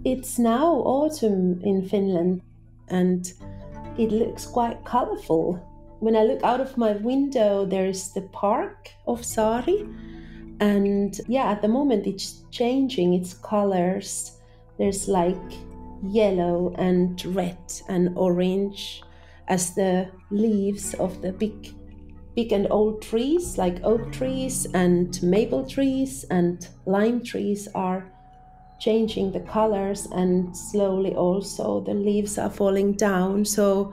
It's now autumn in Finland and it looks quite colorful. When I look out of my window, there's the park of Saari. And at the moment it's changing its colors. There's like yellow and red and orange as the leaves of the big and old trees, like oak trees and maple trees and lime trees, are changing the colors, and slowly also the leaves are falling down. So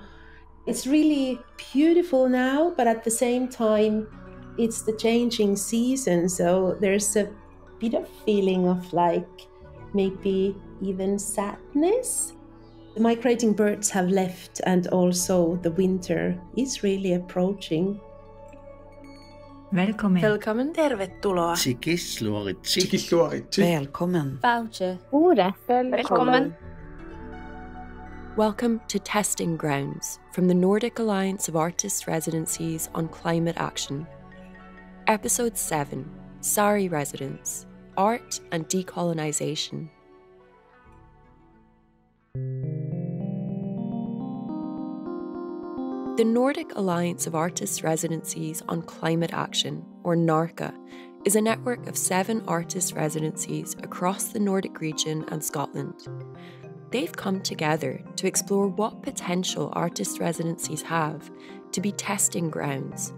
it's really beautiful now, but at the same time it's the changing season, so there's a bit of feeling of like maybe even sadness. The migrating birds have left and also the winter is really approaching. Välkommen. Välkommen. Tervetuloa. Välkommen. Voucher. Välkommen. Welcome to Testing Grounds from the Nordic Alliance of Artists' Residencies on Climate Action. Episode 7, Saari Residence, Art and Decolonisation. The Nordic Alliance of Artists' Residencies on Climate Action, or NAARCA, is a network of 7 artists' residencies across the Nordic region and Scotland. They've come together to explore what potential artist residencies have to be testing grounds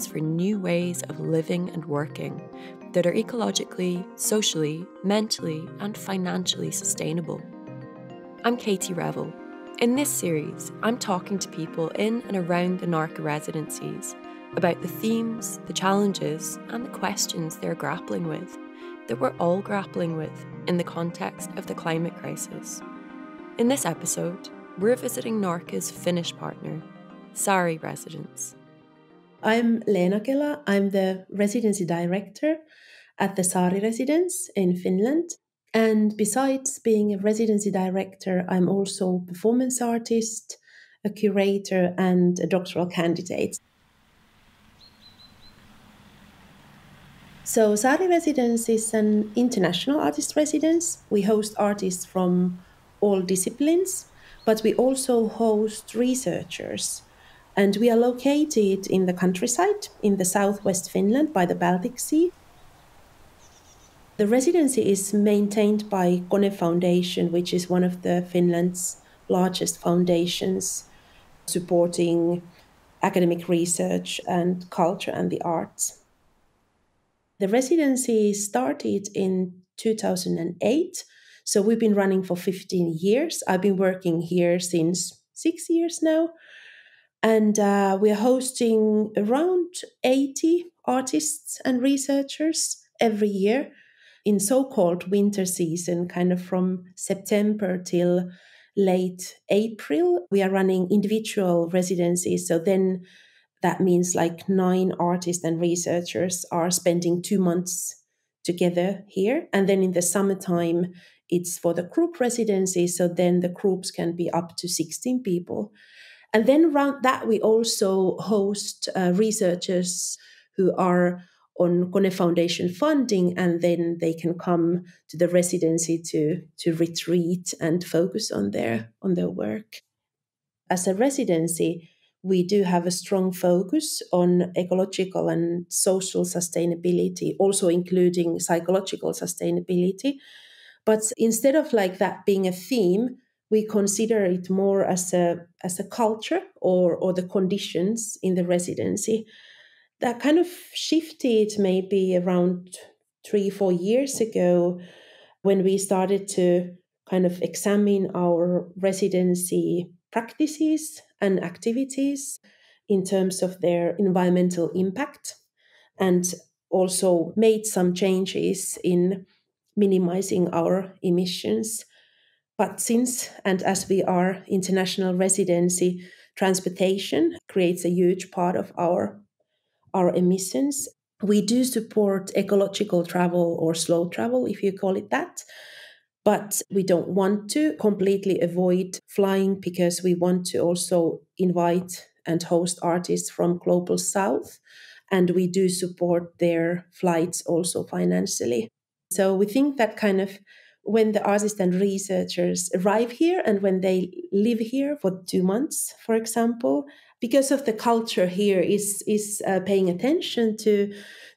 for new ways of living and working that are ecologically, socially, mentally, and financially sustainable. I'm Katie Revel. In this series, I'm talking to people in and around the NAARCA residencies about the themes, the challenges, and the questions they're grappling with, that we're all grappling with in the context of the climate crisis. In this episode, we're visiting NAARCA's Finnish partner, Saari Residence. I'm Leena Kela. I'm the Residency Director at the Saari Residence in Finland. And besides being a Residency Director, I'm also a performance artist, a curator, and a doctoral candidate. So Saari Residence is an international artist residence. We host artists from all disciplines, but we also host researchers. And we are located in the countryside in the southwest Finland by the Baltic Sea. The residency is maintained by Kone Foundation, which is one of the Finland's largest foundations supporting academic research and culture and the arts. The residency started in 2008, so we've been running for 15 years. I've been working here since 6 years now, and we are hosting around 80 artists and researchers every year in so-called winter season, kind of from September till late April. We are running individual residencies, so then that means like 9 artists and researchers are spending 2 months together here. And then in the summertime, it's for the group residency. So then the groups can be up to 16 people. And then around that, we also host researchers who are on Kone Foundation funding, and then they can come to the residency to retreat and focus on their work. As a residency, we do have a strong focus on ecological and social sustainability, also including psychological sustainability. But instead of like that being a theme, we consider it more as a culture or the conditions in the residency. That kind of shifted maybe around 3-4 years ago when we started to kind of examine our residency practices and activities in terms of their environmental impact, and also made some changes in minimizing our emissions. But since and as we are international residency, transportation creates a huge part of our emissions. We do support ecological travel or slow travel, if you call it that. But we don't want to completely avoid flying because we want to also invite and host artists from Global South. And we do support their flights also financially. So we think that kind of when the artists and researchers arrive here and when they live here for 2 months, for example, because of the culture here is paying attention to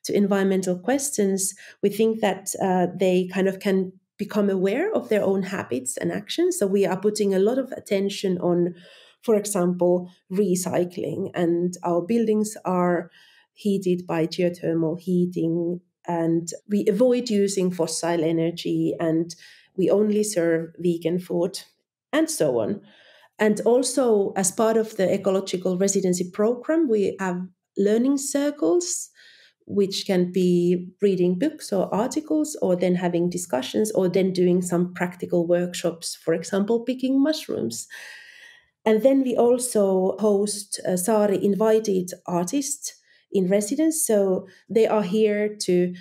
environmental questions, we think that they kind of can become aware of their own habits and actions. So we are putting a lot of attention on, for example, recycling, and our buildings are heated by geothermal heating, and we avoid using fossil energy, and we only serve vegan food, and so on. And also, as part of the ecological residency program, we have learning circles, which can be reading books or articles, or then having discussions, or then doing some practical workshops, for example, picking mushrooms. And then we also host Saari invited artists in residence. So they are here to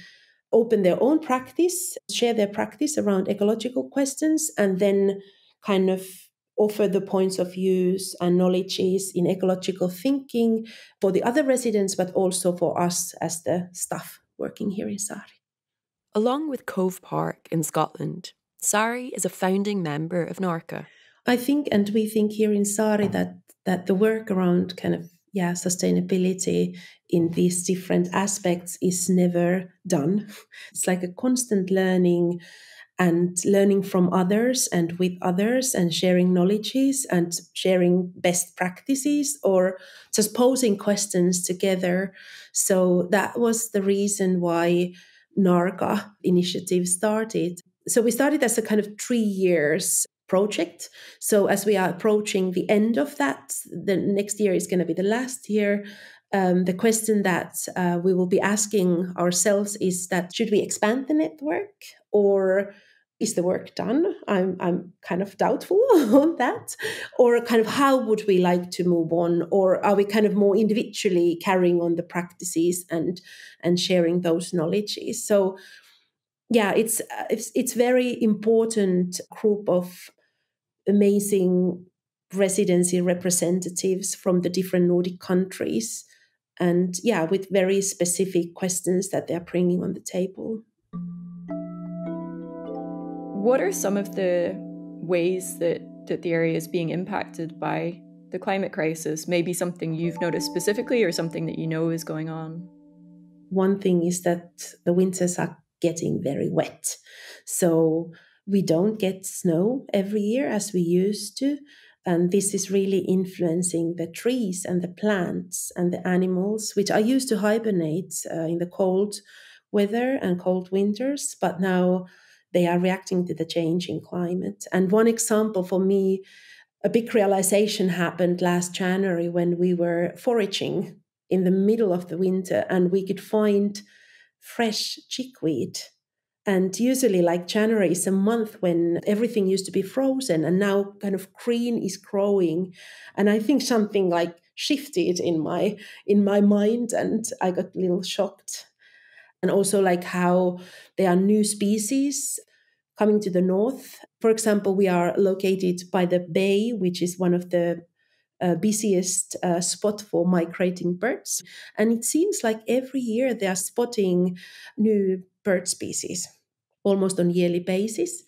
open their own practice, share their practice around ecological questions, and then kind of offer the points of views and knowledges in ecological thinking for the other residents, but also for us as the staff working here in Saari. Along with Cove Park in Scotland, Saari is a founding member of NAARCA. I think, and we think here in Saari, that the work around kind of sustainability in these different aspects is never done. It's like a constant learning, and learning from others and with others, and sharing knowledges and sharing best practices, or just posing questions together. So that was the reason why NAARCA initiative started. So we started as a kind of 3 years project. So as we are approaching the end of that, the next year is going to be the last year. The question that we will be asking ourselves is that, should we expand the network, or is the work done? I'm kind of doubtful on that. Or kind of how would we like to move on? Or are we kind of more individually carrying on the practices and sharing those knowledges? So yeah, it's very important group of amazing residency representatives from the different Nordic countries, and with very specific questions that they're bringing on the table. What are some of the ways that the area is being impacted by the climate crisis? Maybe something you've noticed specifically, or something that you know is going on? One thing is that the winters are getting very wet. So we don't get snow every year as we used to. And this is really influencing the trees and the plants and the animals, which are used to hibernate in the cold weather and cold winters. But now they are reacting to the changing climate. And one example for me, a big realization happened last January when we were foraging in the middle of the winter, and we could find fresh chickweed. And usually, like, January is a month when everything used to be frozen, and now kind of green is growing. And I think something like shifted in my mind, and I got a little shocked. And also, like, how there are new species coming to the north. For example, we are located by the bay, which is one of the busiest spot for migrating birds. And it seems like every year they are spotting new bird species, almost on yearly basis.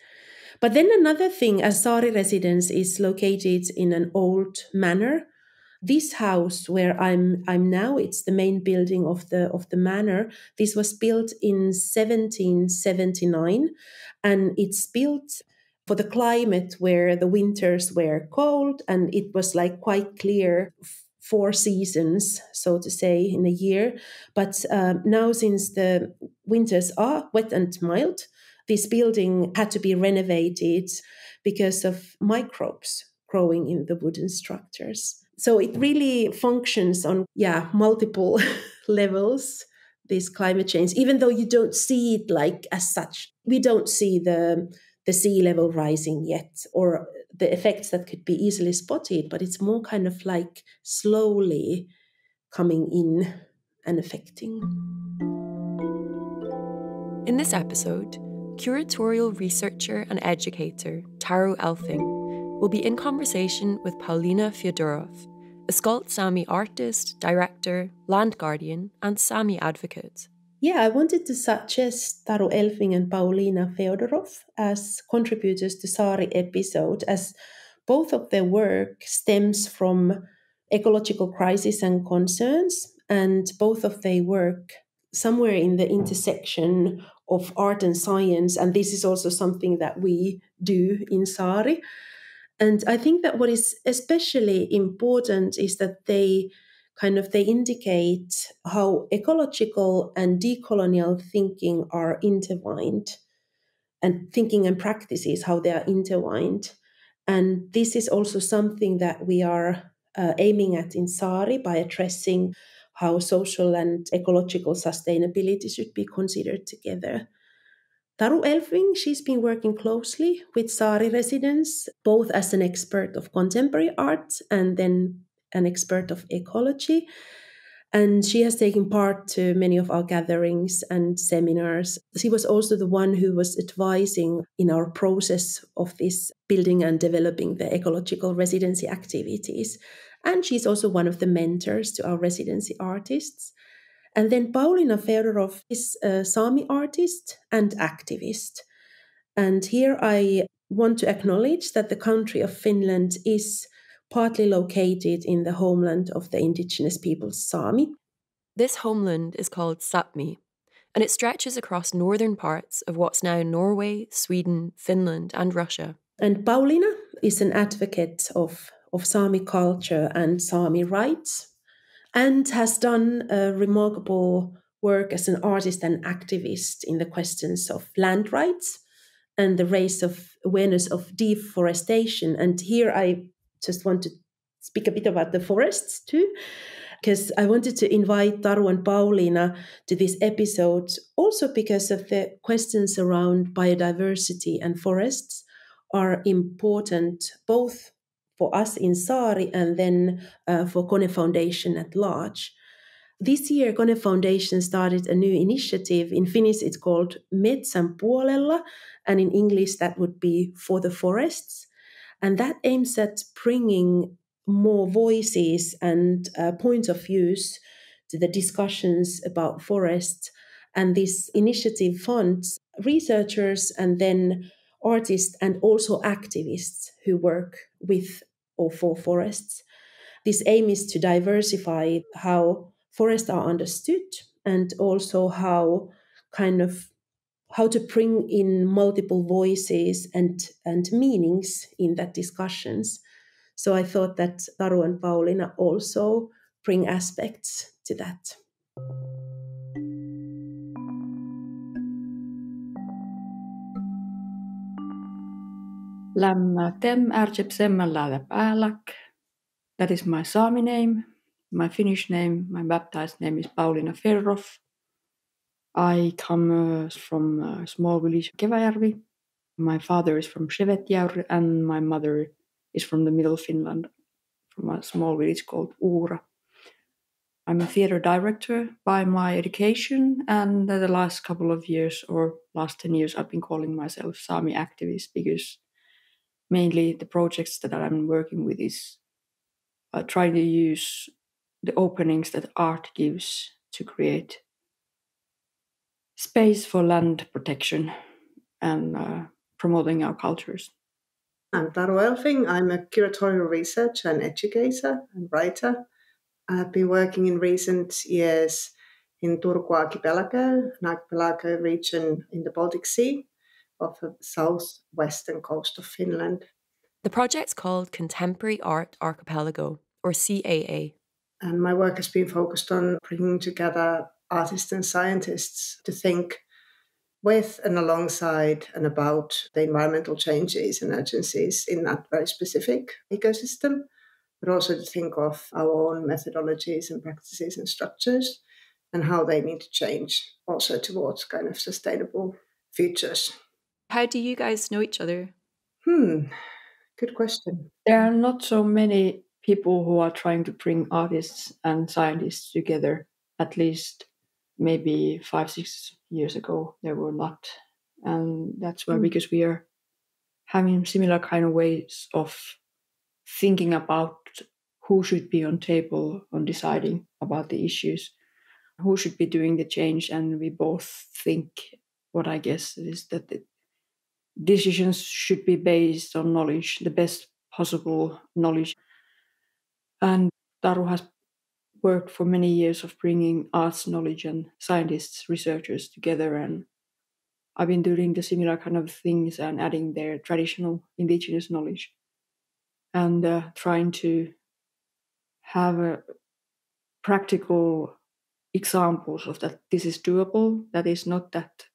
But then another thing, as Saari Residence is located in an old manor. This house where I'm now, it's the main building of the manor. This was built in 1779, and it's built for the climate where the winters were cold, and it was like quite clear 4 seasons, so to say, in a year. But now, since the winters are wet and mild, this building had to be renovated because of microbes growing in the wooden structures. So it really functions on multiple levels, this climate change, even though you don't see it like as such. We don't see the sea level rising yet, or the effects that could be easily spotted, but it's more kind of like slowly coming in and affecting. In this episode, curatorial researcher and educator Taru Elfving will be in conversation with Pauliina Feodoroff, a Skolt Sámi artist, director, land guardian, and Sámi advocate. Yeah, I wanted to suggest Taru Elfving and Pauliina Feodoroff as contributors to Saari episode, as both of their work stems from ecological crisis and concerns, and both of their work somewhere in the intersection of art and science, and this is also something that we do in Saari. And I think that what is especially important is that they indicate how ecological and decolonial thinking are intertwined, and thinking and practices, how they are intertwined. And this is also something that we are aiming at in Saari by addressing how social and ecological sustainability should be considered together. Taru Elfving, she's been working closely with Saari Residence, both as an expert of contemporary art and then an expert of ecology. And she has taken part to many of our gatherings and seminars. She was also the one who was advising in our process of this building and developing the ecological residency activities. And she's also one of the mentors to our residency artists. And then Pauliina Feodoroff is a Sámi artist and activist. And here I want to acknowledge that the country of Finland is partly located in the homeland of the indigenous peoples Sámi. This homeland is called Sápmi, and it stretches across northern parts of what's now Norway, Sweden, Finland, and Russia. And Pauliina is an advocate of Sámi culture and Sámi rights, and has done remarkable work as an artist and activist in the questions of land rights and the raise of awareness of deforestation. And here I just want to speak a bit about the forests too, because I wanted to invite Taru and Pauliina to this episode also because of the questions around biodiversity and forests are important both for us in Saari and then for Kone Foundation at large. This year, Kone Foundation started a new initiative. In Finnish, it's called Metsän puolella, and in English, that would be For the Forests. And that aims at bringing more voices and points of views to the discussions about forests. And this initiative funds researchers and then artists and also activists who work with or for forests. This aim is to diversify how forests are understood and also how to bring in multiple voices and meanings in that discussions. So I thought that Taru and Pauliina also bring aspects to that. Lämmätem ärjepsemmällä päälak. That is my Sámi name. My Finnish name, my baptized name is Pauliina Feodoroff. I come from a small village, Keväjärvi. My father is from Sevetjärvi and my mother is from the middle Finland, from a small village called Uura. I'm a theater director by my education, and the last couple of years, or last 10 years, I've been calling myself Sámi activist because mainly the projects that I'm working with is trying to use the openings that art gives to create space for land protection and promoting our cultures. I'm Taru Elfving. I'm a curatorial researcher and educator and writer. I have been working in recent years in Turku Archipelago region in the Baltic Sea of the southwestern coast of Finland. The project's called Contemporary Art Archipelago, or CAA. And my work has been focused on bringing together artists and scientists to think with and alongside and about the environmental changes and urgencies in that very specific ecosystem, but also to think of our own methodologies and practices and structures and how they need to change also towards kind of sustainable futures. How do you guys know each other? Good question. There are not so many people who are trying to bring artists and scientists together. At least maybe 5-6 years ago, there were not. And that's why, because we are having similar kind of ways of thinking about who should be on table on deciding about the issues. who should be doing the change. And we both think, what I guess is that the decisions should be based on knowledge, the best possible knowledge. And Taru has worked for many years of bringing arts knowledge and scientists, researchers together. And I've been doing the similar kind of things and adding their traditional indigenous knowledge and trying to have practical examples of that this is doable, that is not that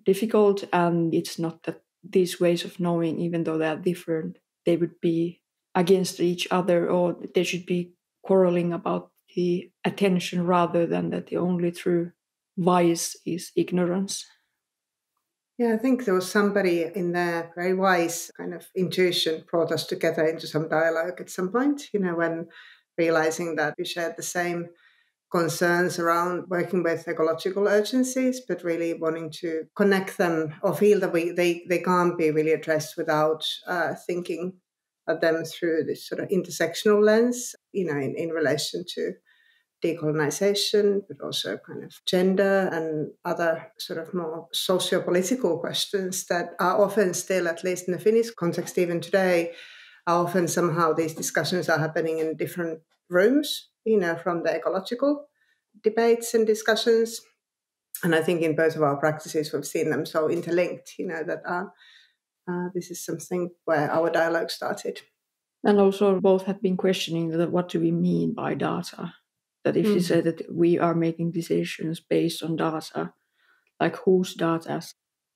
difficult, and it's not that these ways of knowing, even though they are different, they would be against each other or they should be quarreling about the attention rather than that the only true vice is ignorance. Yeah, I think there was somebody in there, very wise kind of intuition brought us together into some dialogue at some point, when realizing that we shared the same concerns around working with ecological urgencies, but really wanting to connect them or feel that they can't be really addressed without thinking of them through this sort of intersectional lens, in relation to decolonization, but also kind of gender and other sort of more socio-political questions that are often still, at least in the Finnish context even today, are often somehow these discussions are happening in different rooms, from the ecological debates and discussions. And I think in both of our practices, we've seen them so interlinked, that this is something where our dialogue started. And also both have been questioning that what do we mean by data? That if you say that we are making decisions based on data, like whose data?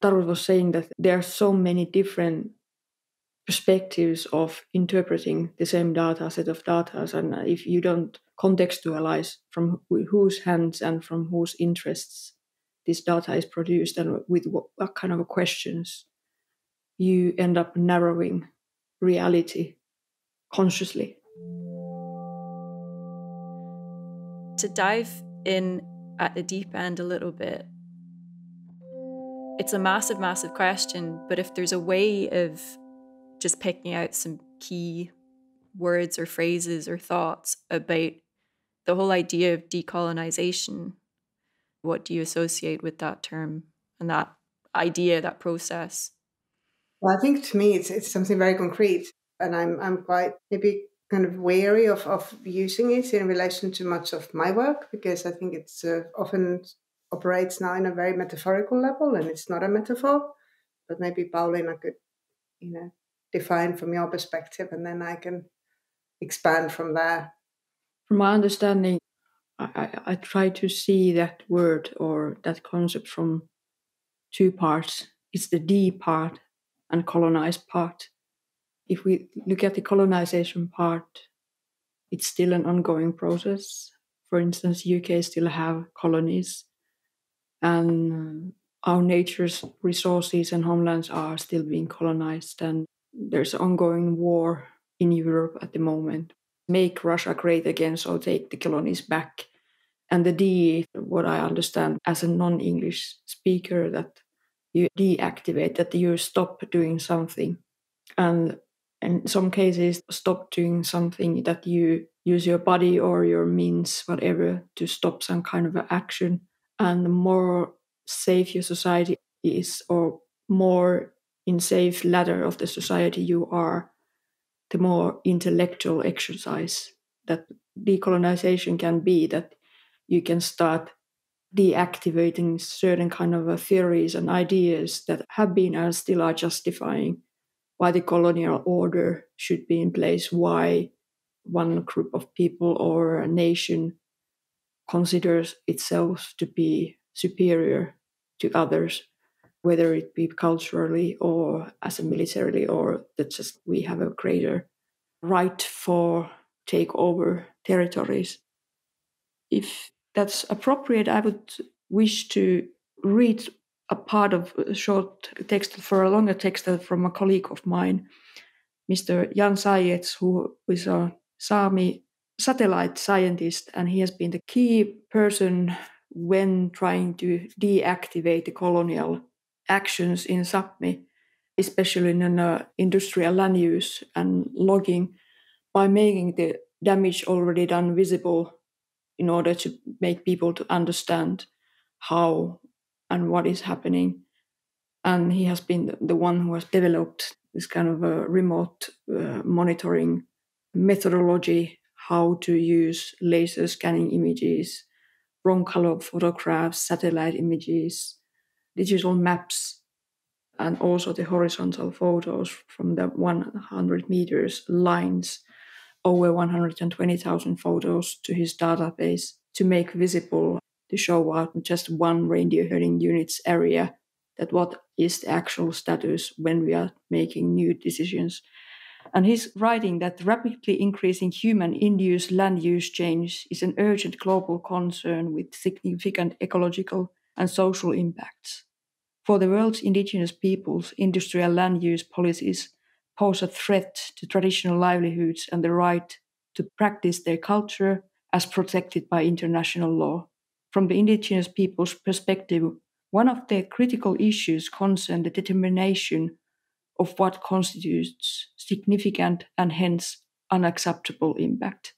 Taru was saying that there are so many different perspectives of interpreting the same data, set of data, and if you don't contextualize from whose hands and from whose interests this data is produced and with what kind of questions, you end up narrowing reality consciously. To dive in at the deep end a little bit, it's a massive, massive question, but if there's a way of just picking out some key words or phrases or thoughts about the whole idea of decolonization, what do you associate with that term and that idea, that process? Well, I think to me it's something very concrete, and I'm quite maybe kind of wary of using it in relation to much of my work, because I think it's often operates now in a very metaphorical level, and it's not a metaphor. But maybe Pauliina could, define from your perspective, and then I can expand from there. From my understanding, I try to see that word or that concept from two parts. It's the D part and colonized part. If we look at the colonization part, it's still an ongoing process. For instance, UK still have colonies, and our nature's resources and homelands are still being colonized, and there's an ongoing war in Europe at the moment. Make Russia great again, so take the colonies back. And the D, what I understand as a non-English speaker, that you deactivate, that you stop doing something. And in some cases, stop doing something that you use your body or your means, whatever, to stop some kind of action. And the more safe your society is, or more in safe ladder of the society you are, the more intellectual exercise that decolonization can be, that you can start deactivating certain kind of theories and ideas that have been and still are justifying why the colonial order should be in place, why one group of people or a nation considers itself to be superior to others, whether it be culturally or as a militarily, or that just we have a greater right for take over territories. If that's appropriate, I would wish to read a part of a short text for a longer text from a colleague of mine, Mr. Jan Sayets, who is a Sámi satellite scientist, and he has been the key person when trying to deactivate the colonial actions in Sápmi, especially in industrial land use and logging, by making the damage already done visible in order to make people to understand how and what is happening. And he has been the one who has developed this kind of a remote monitoring methodology, how to use laser scanning images, wrong color photographs, satellite images, digital maps, and also the horizontal photos from the 100 meters lines, over 120,000 photos to his database to make visible, to show out just one reindeer herding unit's area, that what is the actual status when we are making new decisions. And he's writing that rapidly increasing human-induced land use change is an urgent global concern with significant ecological and social impacts. For the world's indigenous peoples, industrial land use policies pose a threat to traditional livelihoods and the right to practice their culture as protected by international law. From the indigenous people's perspective, one of their critical issues concerns the determination of what constitutes significant and hence unacceptable impact.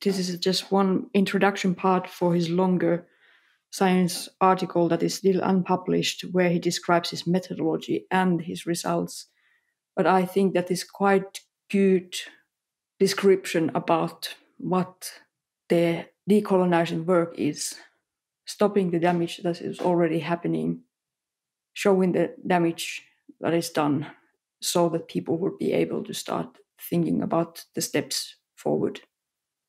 This is just one introduction part for his longer science article that is still unpublished, where he describes his methodology and his results. But I think that is quite good description about what the decolonizing work is, stopping the damage that is already happening, showing the damage that is done, so that people would be able to start thinking about the steps forward.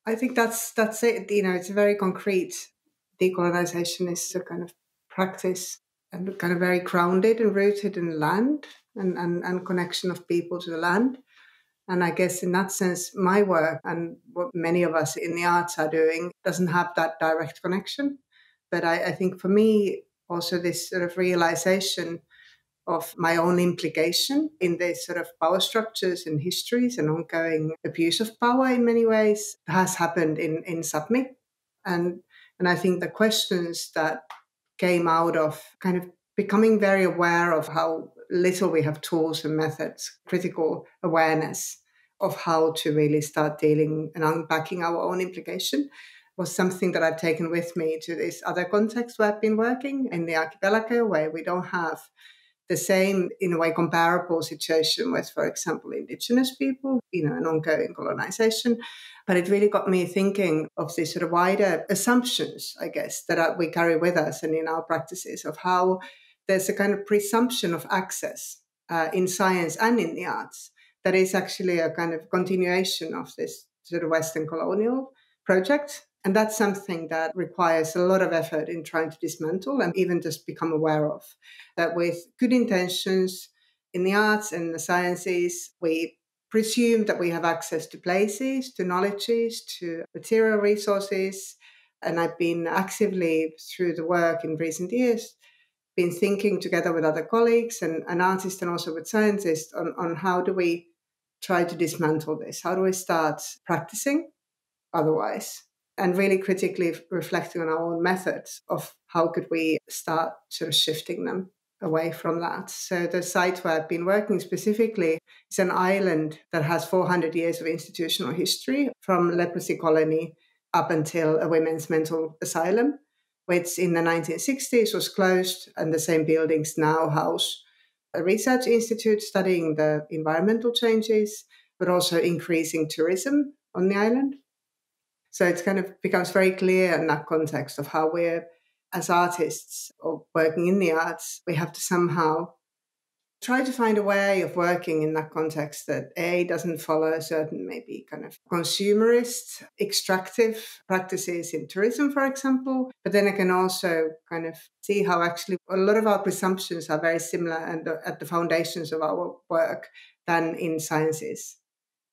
I think that's it. It's very concrete. Decolonization is a kind of practice and kind of very grounded and rooted in land and connection of people to the land. And I guess in that sense, my work and what many of us in the arts are doing doesn't have that direct connection. But I think for me, also this sort of realization of my own implication in these sort of power structures and histories and ongoing abuse of power in many ways has happened in Sápmi. And I think the questions that came out of kind of becoming very aware of how little we have tools and methods, critical awareness of how to really start dealing and unpacking our own implication, was something that I've taken with me to this other context where I've been working in the archipelago, where we don't have the same, in a way, comparable situation with, for example, indigenous people, an ongoing colonization. But it really got me thinking of these sort of wider assumptions, I guess, that we carry with us and in our practices, of how there's a kind of presumption of access in science and in the arts that is actually a kind of continuation of this sort of Western colonial project. And that's something that requires a lot of effort in trying to dismantle and even just become aware of. That with good intentions in the arts and the sciences, we presume that we have access to places, to knowledges, to material resources. And I've been actively, through the work in recent years, been thinking together with other colleagues and artists and also with scientists on how do we try to dismantle this? How do we start practicing otherwise? And really critically reflecting on our own methods of how could we start sort of shifting them away from that. So the site where I've been working specifically is an island that has 400 years of institutional history, from leprosy colony up until a women's mental asylum, which in the 1960s was closed, and the same buildings now house a research institute studying the environmental changes, but also increasing tourism on the island. So it kind of becomes very clear in that context of how we're, as artists or working in the arts, we have to somehow try to find a way of working in that context that doesn't follow a certain maybe kind of consumerist, extractive practices in tourism, for example. But then I can also kind of see how actually a lot of our presumptions are very similar and at the foundations of our work than in sciences.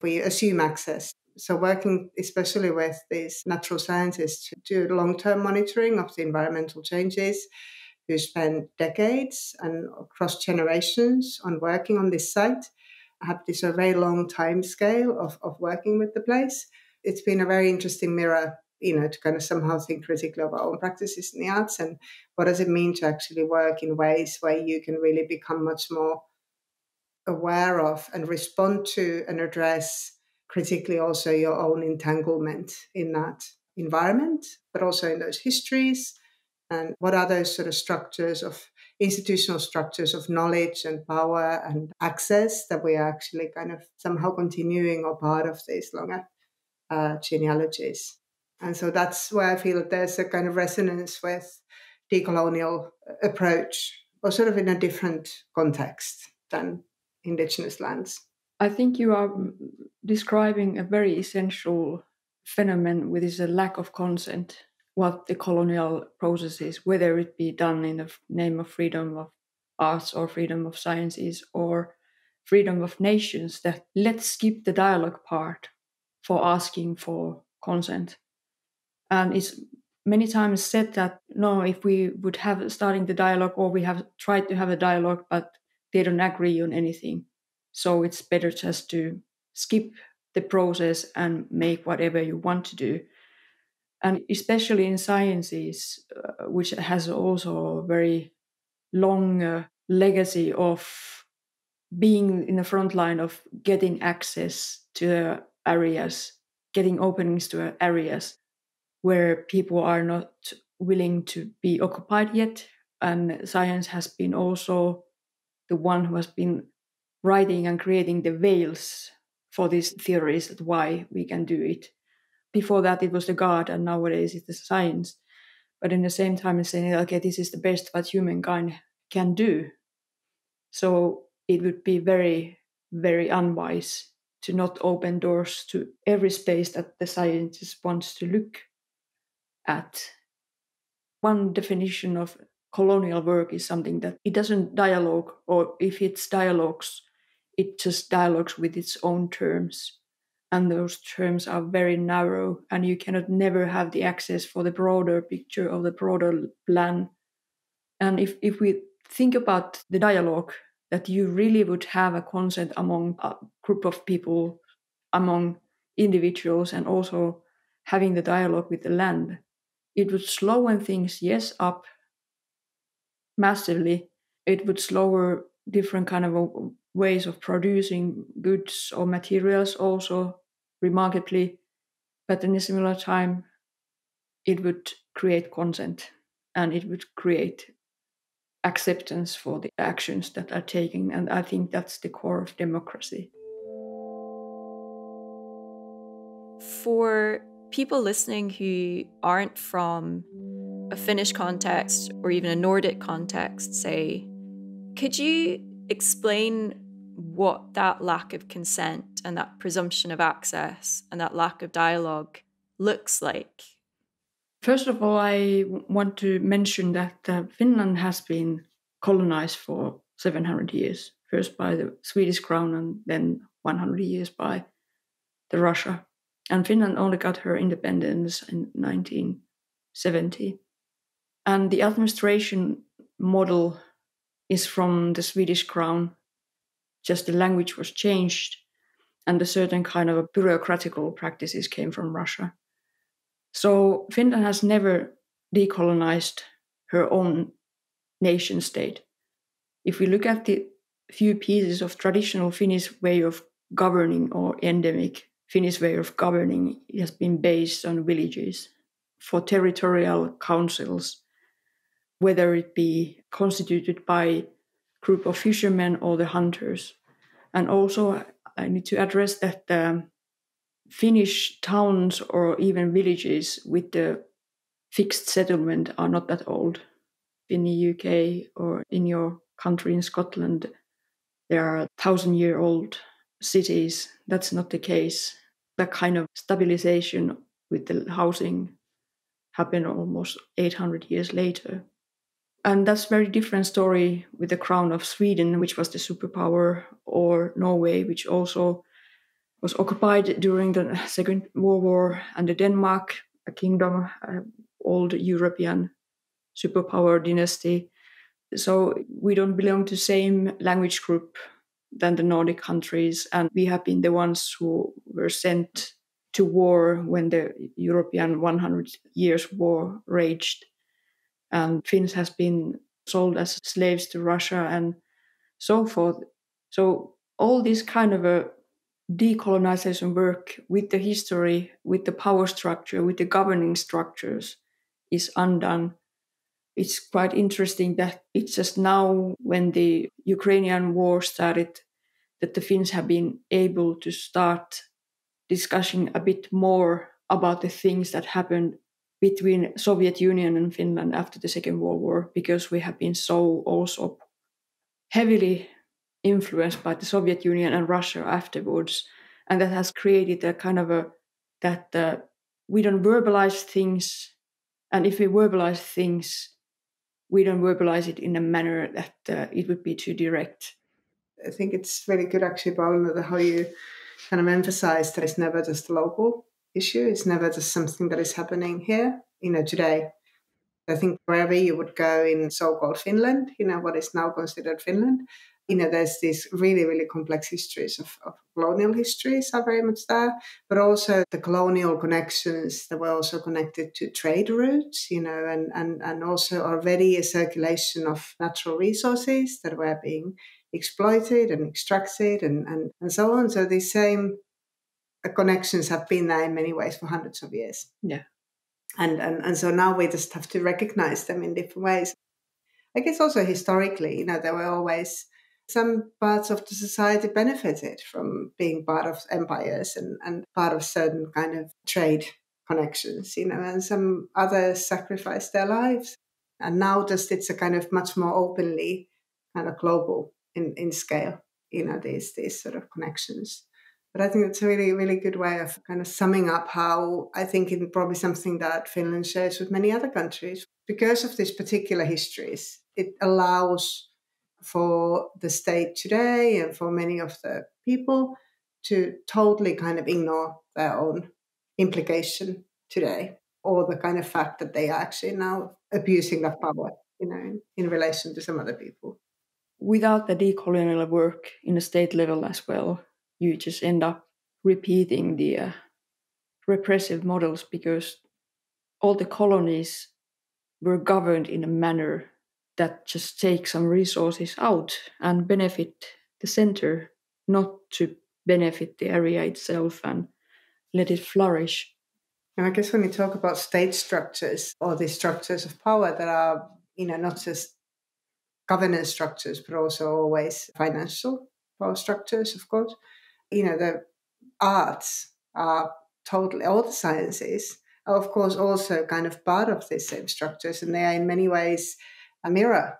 We assume access. So working especially with these natural scientists who do long-term monitoring of the environmental changes, who spend decades and across generations on working on this site, have this very long time scale of working with the place. It's been a very interesting mirror, to kind of somehow think critically of our own practices in the arts and what does it mean to actually work in ways where you can really become much more aware of and respond to and address critically also your own entanglement in that environment, but also in those histories, and what are those sort of structures of institutional structures of knowledge and power and access that we are actually kind of somehow continuing or part of these longer genealogies. And so that's where I feel that there's a kind of resonance with decolonial approach, or sort of in a different context than indigenous lands. I think you are describing a very essential phenomenon, which is a lack of consent. What the colonial process is, whether it be done in the name of freedom of arts or freedom of sciences or freedom of nations, that let's skip the dialogue part for asking for consent. And it's many times said that, no, if we would have starting the dialogue, or we have tried to have a dialogue, but they don't agree on anything. So it's better just to skip the process and make whatever you want to do. And especially in sciences, which has also a very long legacy of being in the front line of getting access to areas, getting openings to areas where people are not willing to be occupied yet. And science has been also the one who has been writing and creating the veils for these theories that why we can do it. Before that, it was the God, and nowadays it's the science. But in the same time, it's saying, okay, this is the best what humankind can do. So it would be very, very unwise to not open doors to every space that the scientist wants to look at. One definition of colonial work is something that it doesn't dialogue, or if it's dialogues, it just dialogues with its own terms. And those terms are very narrow, and you cannot never have the access for the broader picture of the broader plan. And if we think about the dialogue, that you really would have a consent among a group of people, among individuals, and also having the dialogue with the land, it would slow things, yes, up massively. It would slower different kind of ways of producing goods or materials also remarkably. But in a similar time, it would create consent, and it would create acceptance for the actions that are taken. And I think that's the core of democracy. For people listening who aren't from a Finnish context or even a Nordic context, say, could you explain what that lack of consent and that presumption of access and that lack of dialogue looks like? First of all, I want to mention that Finland has been colonized for 700 years, first by the Swedish crown and then 100 years by the Russia. And Finland only got her independence in 1970. And the administration model is from the Swedish crown, just the language was changed, and a certain kind of bureaucratical practices came from Russia. So Finland has never decolonized her own nation state. If we look at the few pieces of traditional Finnish way of governing or endemic Finnish way of governing, it has been based on villages for territorial councils, whether it be constituted by a group of fishermen or the hunters. And also I need to address that Finnish towns or even villages with the fixed settlement are not that old. In the UK or in your country in Scotland, there are 1,000-year-old cities. That's not the case. That kind of stabilization with the housing happened almost 800 years later. And that's a very different story with the crown of Sweden, which was the superpower, or Norway, which also was occupied during the Second World War, and the Denmark, a kingdom, old European superpower dynasty. So we don't belong to the same language group than the Nordic countries, and we have been the ones who were sent to war when the European 100 years war raged. And Finns has been sold as slaves to Russia and so forth. So all this kind of decolonization work with the history, with the power structure, with the governing structures is undone. It's quite interesting that it's just now when the Ukrainian war started that the Finns have been able to start discussing a bit more about the things that happened between Soviet Union and Finland after the Second World War, because we have been so also heavily influenced by the Soviet Union and Russia afterwards. And that has created a kind of we don't verbalize things. And if we verbalize things, we don't verbalize it in a manner that it would be too direct. I think it's really good, actually, Pauliina, how you kind of emphasize that it's never just a local issue. It's never just something that is happening here, today. I think wherever you would go in so-called Finland, what is now considered Finland, there's these really, really complex histories of colonial histories are very much there, but also the colonial connections that were also connected to trade routes, and also already a circulation of natural resources that were being exploited and extracted and so on. So these same connections have been there in many ways for hundreds of years. Yeah. And so now we just have to recognize them in different ways. I guess also historically, there were always some parts of the society benefited from being part of empires and part of certain kind of trade connections, and some others sacrificed their lives. And now just it's a kind of much more openly kind of global in scale, these sort of connections. But I think it's a really, really good way of kind of summing up how I think it's probably something that Finland shares with many other countries. Because of these particular histories, it allows for the state today and for many of the people to totally kind of ignore their own implication today, or the kind of fact that they are actually now abusing that power, in relation to some other people. Without the decolonial work in the state level as well, you just end up repeating the repressive models, because all the colonies were governed in a manner that just takes some resources out and benefit the center, not to benefit the area itself and let it flourish. And I guess when you talk about state structures or the structures of power that are, not just governance structures, but also always financial power structures, of course, the arts are totally, all the sciences are, of course, also kind of part of these same structures, and they are in many ways a mirror,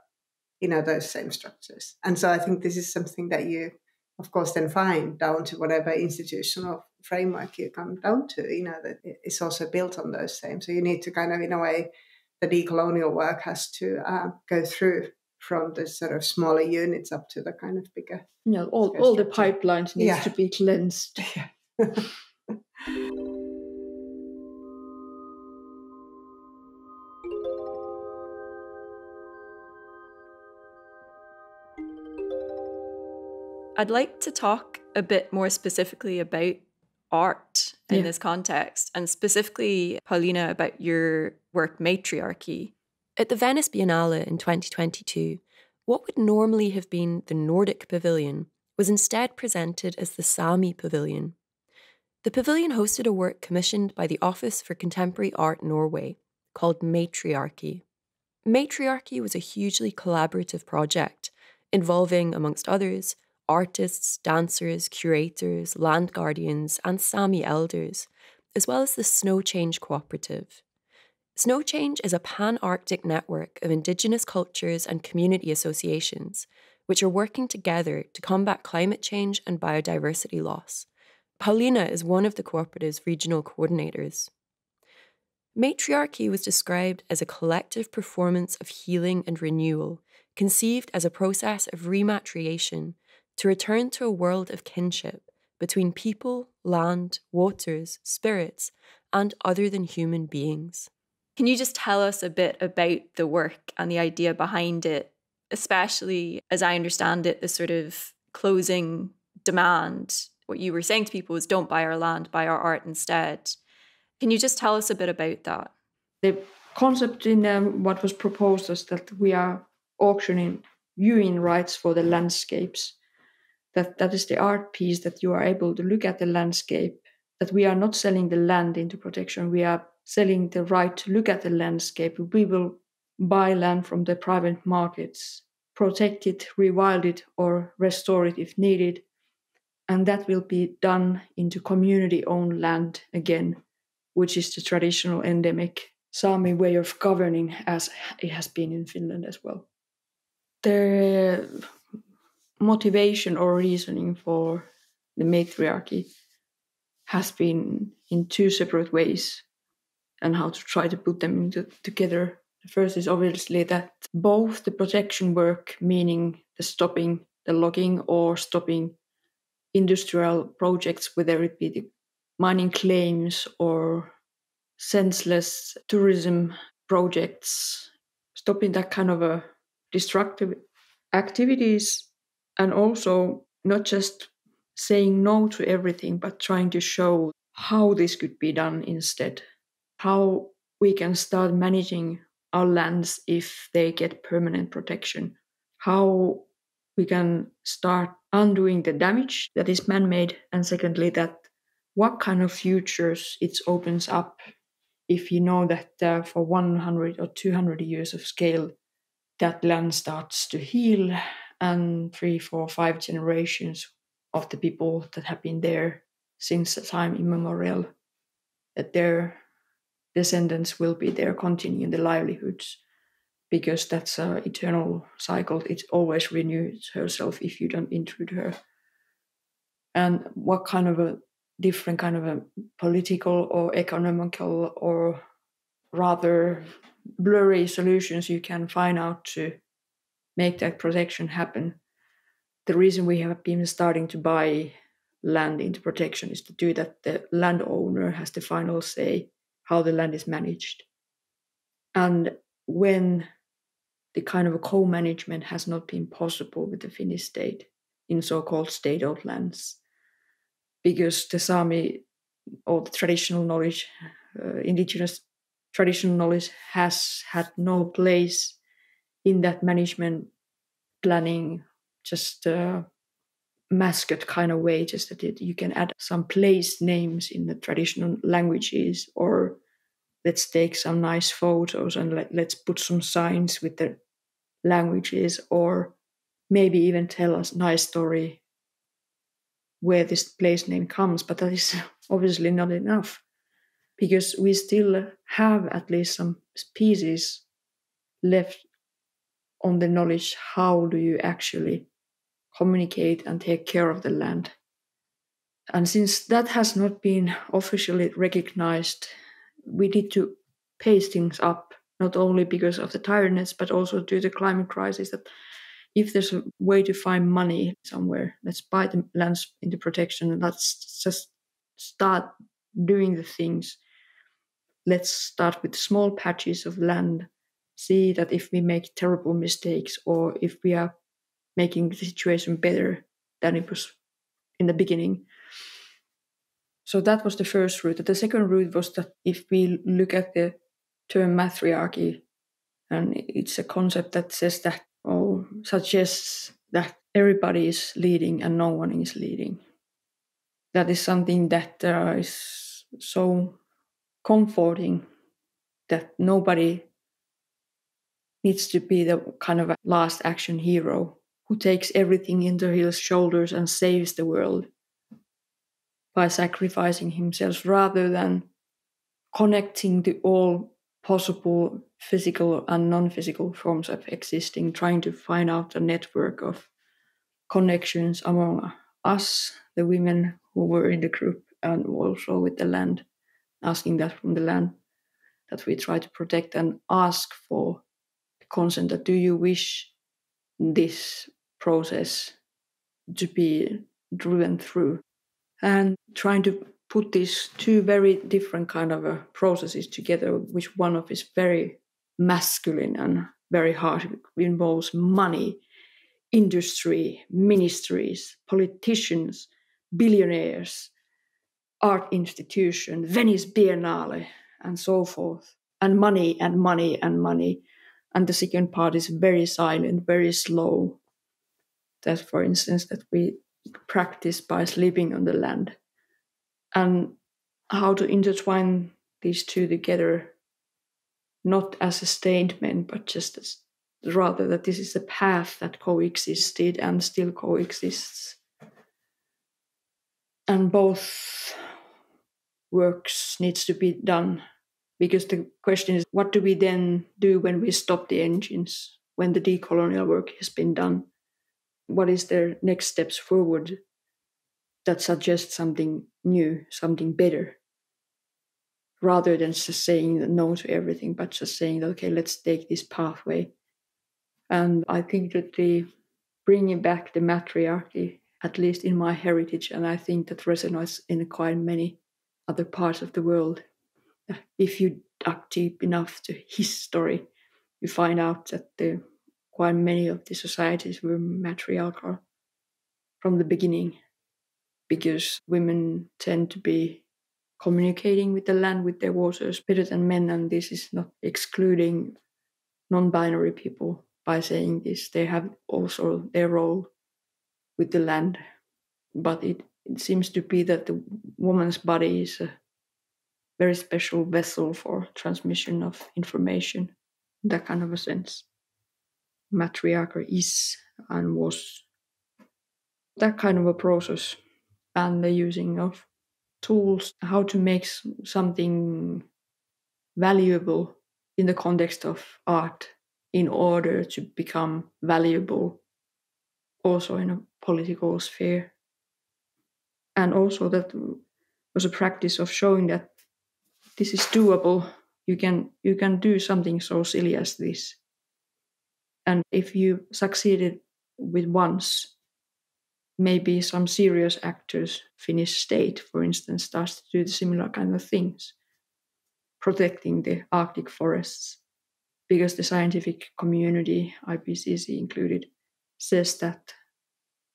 those same structures. And so I think this is something that you, of course, then find down to whatever institutional framework you come down to, that it's also built on those same. So you need to kind of, in a way, the decolonial work has to go through from the sort of smaller units up to the kind of bigger. Yeah, all the pipelines needs to be cleansed. Yeah. I'd like to talk a bit more specifically about art in this context, and specifically, Pauliina, about your work Matriarchy. At the Venice Biennale in 2022, what would normally have been the Nordic Pavilion was instead presented as the Sámi Pavillion. The pavilion hosted a work commissioned by the Office for Contemporary Art Norway called Matriarchy. Matriarchy was a hugely collaborative project involving, amongst others, artists, dancers, curators, land guardians, and Sámi elders, as well as the Snow Change Cooperative. Snow Change is a pan-Arctic network of Indigenous cultures and community associations, which are working together to combat climate change and biodiversity loss. Pauliina is one of the cooperative's regional coordinators. Matriarchy was described as a collective performance of healing and renewal, conceived as a process of rematriation to return to a world of kinship between people, land, waters, spirits, and other than human beings. Can you just tell us a bit about the work and the idea behind it, especially, as I understand it, the sort of closing demand? What you were saying to people is, don't buy our land, buy our art instead. Can you just tell us a bit about that? The concept in what was proposed is that we are auctioning viewing rights for the landscapes. that is the art piece, that you are able to look at the landscape, that we are not selling the land into protection, we are selling the right to look at the landscape. We will buy land from the private markets, protect it, rewild it, or restore it if needed. And that will be done into community-owned land again, which is the traditional endemic Sámi way of governing, as it has been in Finland as well. The motivation or reasoning for the matriarchy has been in two separate ways, and how to try to put them together. The first is obviously that both the protection work, meaning the stopping the logging or stopping industrial projects, whether it be the mining claims or senseless tourism projects, stopping that kind of a destructive activities, and also not just saying no to everything, but trying to show how this could be done instead, how we can start managing our lands if they get permanent protection, how we can start undoing the damage that is man-made, and secondly, that what kind of futures it opens up if you know that for 100 or 200 years of scale, that land starts to heal, and 3, 4, 5 generations of the people that have been there since time immemorial, that their descendants will be there continuing the livelihoods, because that's an eternal cycle. It always renews herself if you don't intrude her. And what kind of a different kind of a political or economical or rather blurry solutions you can find out to make that protection happen. The reason we have been starting to buy land into protection is to do that the landowner has the final say how the land is managed. And when the kind of a co-management has not been possible with the Finnish state in so-called state-owned lands, because the Sámi or the traditional knowledge, indigenous traditional knowledge has had no place in that management planning, just a mascot kind of way, just that you can add some place names in the traditional languages, or let's take some nice photos and let's put some signs with the languages, or maybe even tell us a nice story where this place name comes. But that is obviously not enough, because we still have at least some pieces left on the knowledge. How do you actually communicate and take care of the land? And since that has not been officially recognized, we need to pace things up, not only because of the tiredness, but also due to the climate crisis, that if there's a way to find money somewhere, let's buy the lands into protection and let's just start doing the things. Let's start with small patches of land, see that if we make terrible mistakes or if we are making the situation better than it was in the beginning. So that was the first route. The second route was that if we look at the term matriarchy, and it's a concept that says that, or suggests that everybody is leading and no one is leading. That is something that is so comforting, that nobody needs to be the kind of a last action hero who takes everything into his shoulders and saves the world by sacrificing himself, rather than connecting to all possible physical and non-physical forms of existing, trying to find out a network of connections among us, the women who were in the group, and also with the land, asking that from the land that we try to protect, and ask for consent that do you wish this process to be driven through, and trying to put these two very different kind of processes together, which one of is very masculine and very hard. It involves money, industry, ministries, politicians, billionaires, art institutions, Venice Biennale, and so forth, and money and money and money. And the second part is very silent, very slow. That, for instance, that we practice by sleeping on the land, and how to intertwine these two together, not as a statement, but just as rather that this is a path that coexisted and still coexists. And both works needs to be done, because the question is, what do we then do when we stop the engines, when the decolonial work has been done? What is their next steps forward that suggest something new, something better, rather than just saying no to everything, but just saying, okay, let's take this pathway. And I think that the bringing back the matriarchy, at least in my heritage, and I think that resonates in quite many other parts of the world. If you dug deep enough to history, you find out that quite many of the societies were matriarchal from the beginning, because women tend to be communicating with the land, with their waters, better than men. And this is not excluding non-binary people by saying this. They have also their role with the land. But it seems to be that the woman's body is a very special vessel for transmission of information, that kind of a sense. Matriarchy is and was that kind of a process, and the using of tools, how to make something valuable in the context of art in order to become valuable also in a political sphere. And also that was a practice of showing that this is doable. You can do something so silly as this. And if you succeeded with once, maybe some serious actors, Finnish state, for instance, starts to do the similar kind of things, protecting the Arctic forests, because the scientific community, IPCC included, says that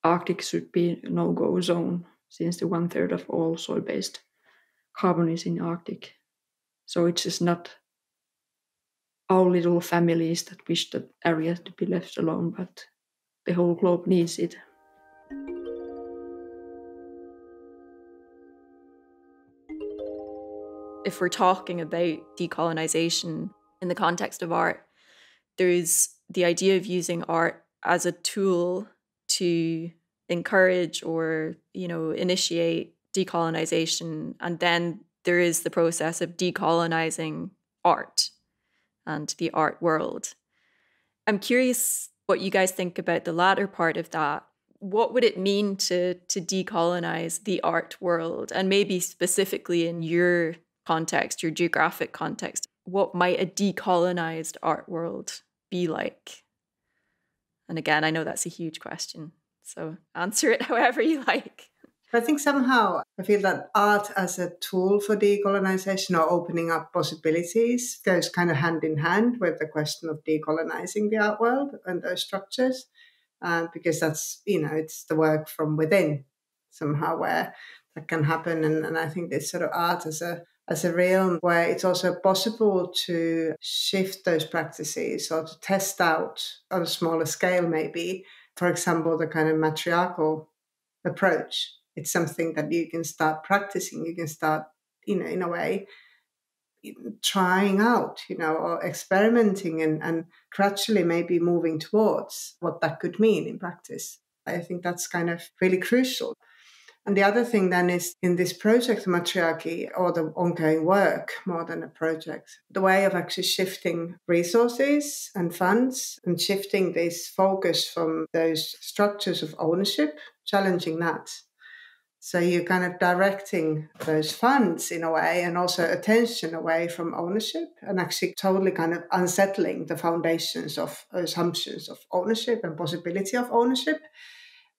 Arctic should be a no-go zone, since the 1/3 of all soil-based carbon is in Arctic. So it's just not our little families that wish that area to be left alone, but the whole globe needs it. If we're talking about decolonization in the context of art, there's the idea of using art as a tool to encourage or, initiate decolonization. And then there is the process of decolonizing art and the art world. I'm curious what you guys think about the latter part of that. What would it mean to decolonize the art world? And maybe specifically in your context, your geographic context, what might a decolonized art world be like? And again, I know that's a huge question, so answer it however you like. I think somehow I feel that art as a tool for decolonization or opening up possibilities goes kind of hand in hand with the question of decolonizing the art world and those structures, because that's, it's the work from within somehow where that can happen. And I think this sort of art as a realm where it's also possible to shift those practices or to test out on a smaller scale, maybe, for example, the kind of matriarchal approach. It's something that you can start practicing. You can start, in a way, trying out, or experimenting and gradually maybe moving towards what that could mean in practice. I think that's kind of really crucial. And the other thing then is in this project, Matriarchy, or the ongoing work more than a project, the way of actually shifting resources and funds and shifting this focus from those structures of ownership, challenging that. So you're kind of directing those funds in a way and also attention away from ownership and actually totally kind of unsettling the foundations of assumptions of ownership and possibility of ownership,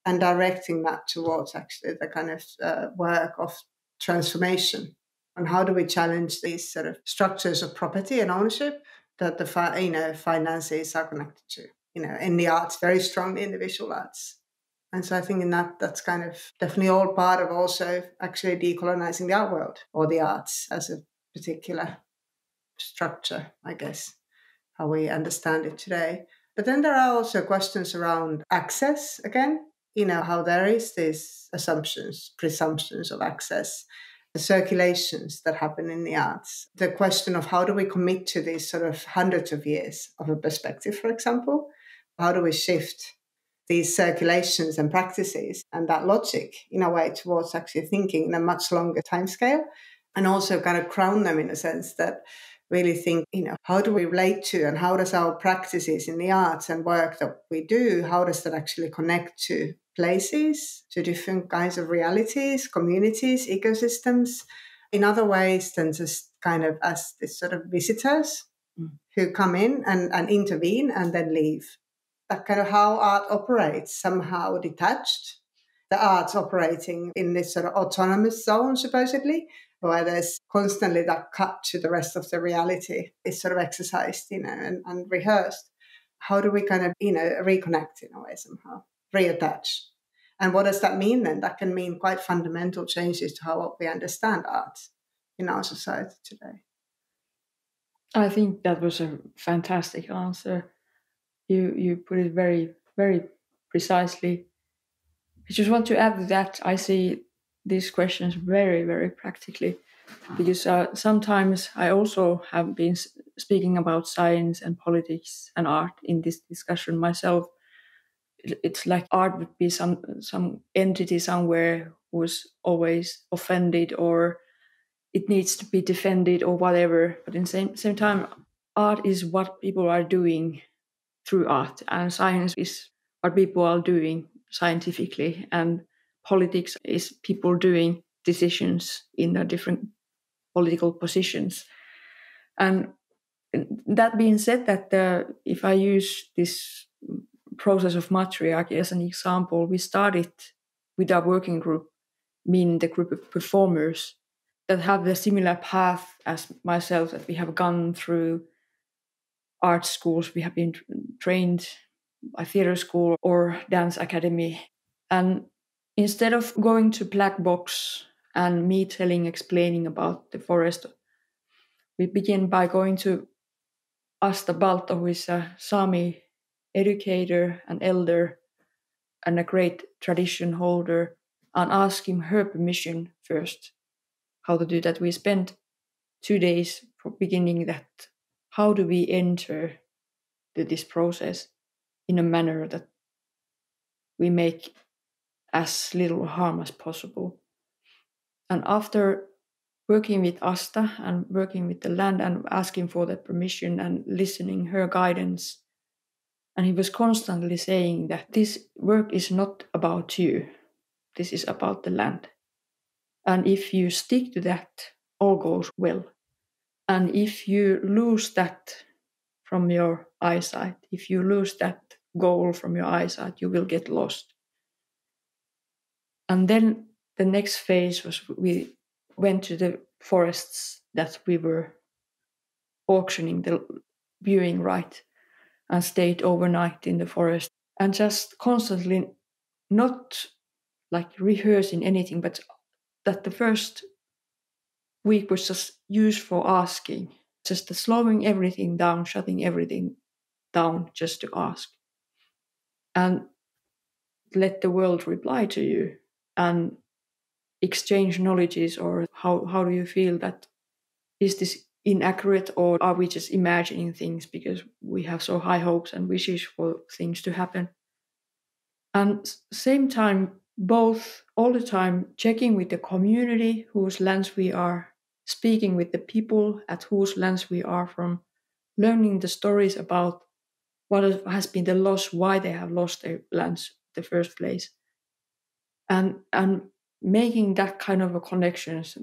and directing that towards actually the kind of work of transformation. And how do we challenge these sort of structures of property and ownership that the finances are connected to? In the arts, very strongly in the visual arts. And so I think in that's kind of definitely all part of also actually decolonizing the art world or the arts as a particular structure, I guess, how we understand it today. But then there are also questions around access again. how there is this presumptions of access, the circulations that happen in the arts. The question of how do we commit to these sort of hundreds of years of a perspective, for example? How do we shift these circulations and practices and that logic in a way towards actually thinking in a much longer timescale, and also kind of crown them in a sense that really think, how do we relate to, and how does our practices in the arts and work that we do, how does that actually connect to places, to different kinds of realities, communities, ecosystems, in other ways than just kind of as this sort of visitors who come in and intervene and then leave. That kind of how art operates, somehow detached. The art's operating in this sort of autonomous zone, supposedly, where there's constantly that cut to the rest of the reality is sort of exercised, and rehearsed. How do we kind of, reconnect in a way somehow, reattach? And what does that mean then? That can mean quite fundamental changes to how we understand art in our society today. I think that was a fantastic answer. You put it very, very precisely. I just want to add that I see these questions very, very practically, because sometimes I also have been speaking about science and politics and art in this discussion myself. It's like art would be some entity somewhere who's always offended, or it needs to be defended or whatever. But in the same time, art is what people are doing through art, and science is what people are doing scientifically, and politics is people doing decisions in the different political positions. And that being said, that if I use this process of matriarchy as an example, we started with our working group, meaning the group of performers that have the similar path as myself, that we have gone through art schools, we have been trained by theatre school or dance academy. And instead of going to black box and me explaining about the forest, we begin by going to Asta Balto, who is a Sámi educator and elder and a great tradition holder, and asking her permission first how to do that. We spent 2 days for beginning that. How do we enter this process in a manner that we make as little harm as possible? And after working with Asta and working with the land and asking for the permission and listening her guidance, and he was constantly saying that this work is not about you, this is about the land. And if you stick to that, all goes well. And if you lose that from your eyesight, if you lose that goal from your eyesight, you will get lost. And then the next phase was we went to the forests that we were auctioning the viewing right, and stayed overnight in the forest, and just constantly, not like rehearsing anything, but that the first week was just used for asking, just slowing everything down, shutting everything down just to ask. And let the world reply to you and exchange knowledges, or how do you feel that, is this inaccurate, or are we just imagining things because we have so high hopes and wishes for things to happen? And same time, both all the time checking with the community whose lands we are, speaking with the people at whose lands we are from, learning the stories about what has been the loss, why they have lost their lands in the first place, and making that kind of a connections.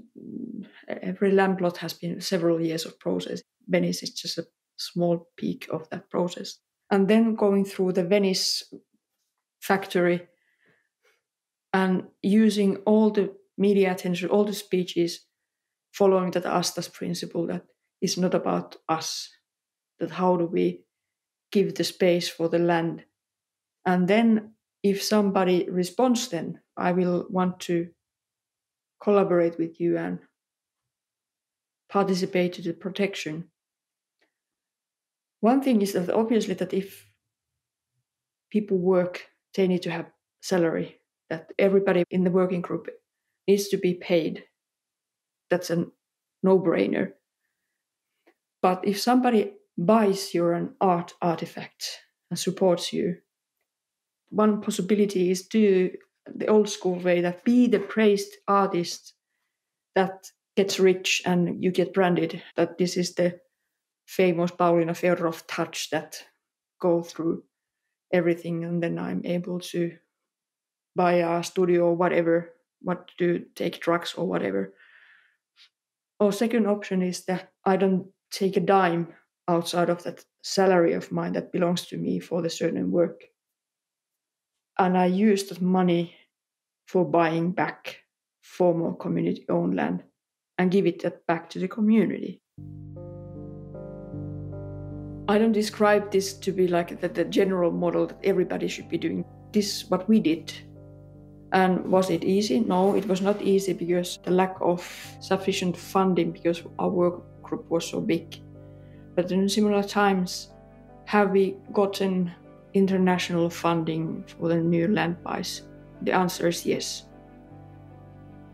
Every land plot has been several years of process. Venice is just a small peak of that process. And then going through the Venice factory and using all the media attention, all the speeches, following that Asta's principle that it's not about us, that how do we give the space for the land. And then if somebody responds, then I will want to collaborate with you and participate to the protection. One thing is that obviously that if people work, they need to have salary, that everybody in the working group needs to be paid. That's a no-brainer. But if somebody buys your art artifact and supports you, one possibility is to the old school way, that be the praised artist that gets rich and you get branded, that this is the famous Pauliina Feodoroff touch that go through everything, and then I'm able to buy a studio or whatever, what to do, take drugs or whatever. Or second option is that I don't take a dime outside of that salary of mine that belongs to me for the certain work. And I use that money for buying back former community-owned land and give it back to the community. I don't describe this to be like the general model that everybody should be doing. This is what we did. And was it easy? No, it was not easy because the lack of sufficient funding, because our work group was so big. But in similar times, have we gotten international funding for the new land buys? The answer is yes.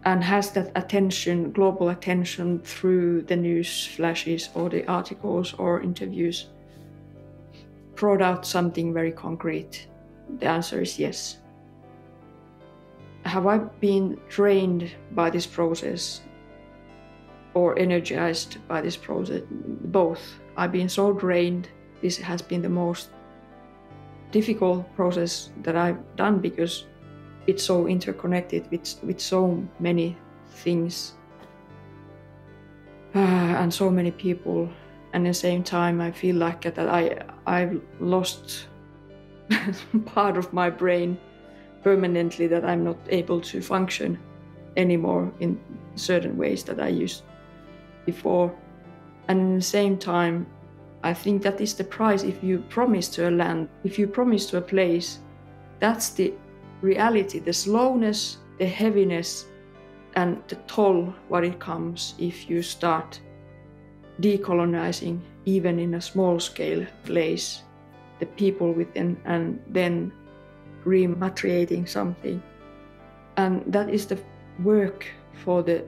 And has that attention, global attention through the news flashes or the articles or interviews, brought out something very concrete? The answer is yes. Have I been drained by this process or energized by this process? Both. I've been so drained. This has been the most difficult process that I've done because it's so interconnected with so many things and so many people. And at the same time, I feel like that I've lost part of my brain permanently, that I'm not able to function anymore in certain ways that I used before. And at the same time, I think that is the price. If you promise to a land, if you promise to a place, that's the reality, the slowness, the heaviness, and the toll what it comes if you start decolonizing, even in a small scale place, the people within, and then rematriating something. And that is the work for the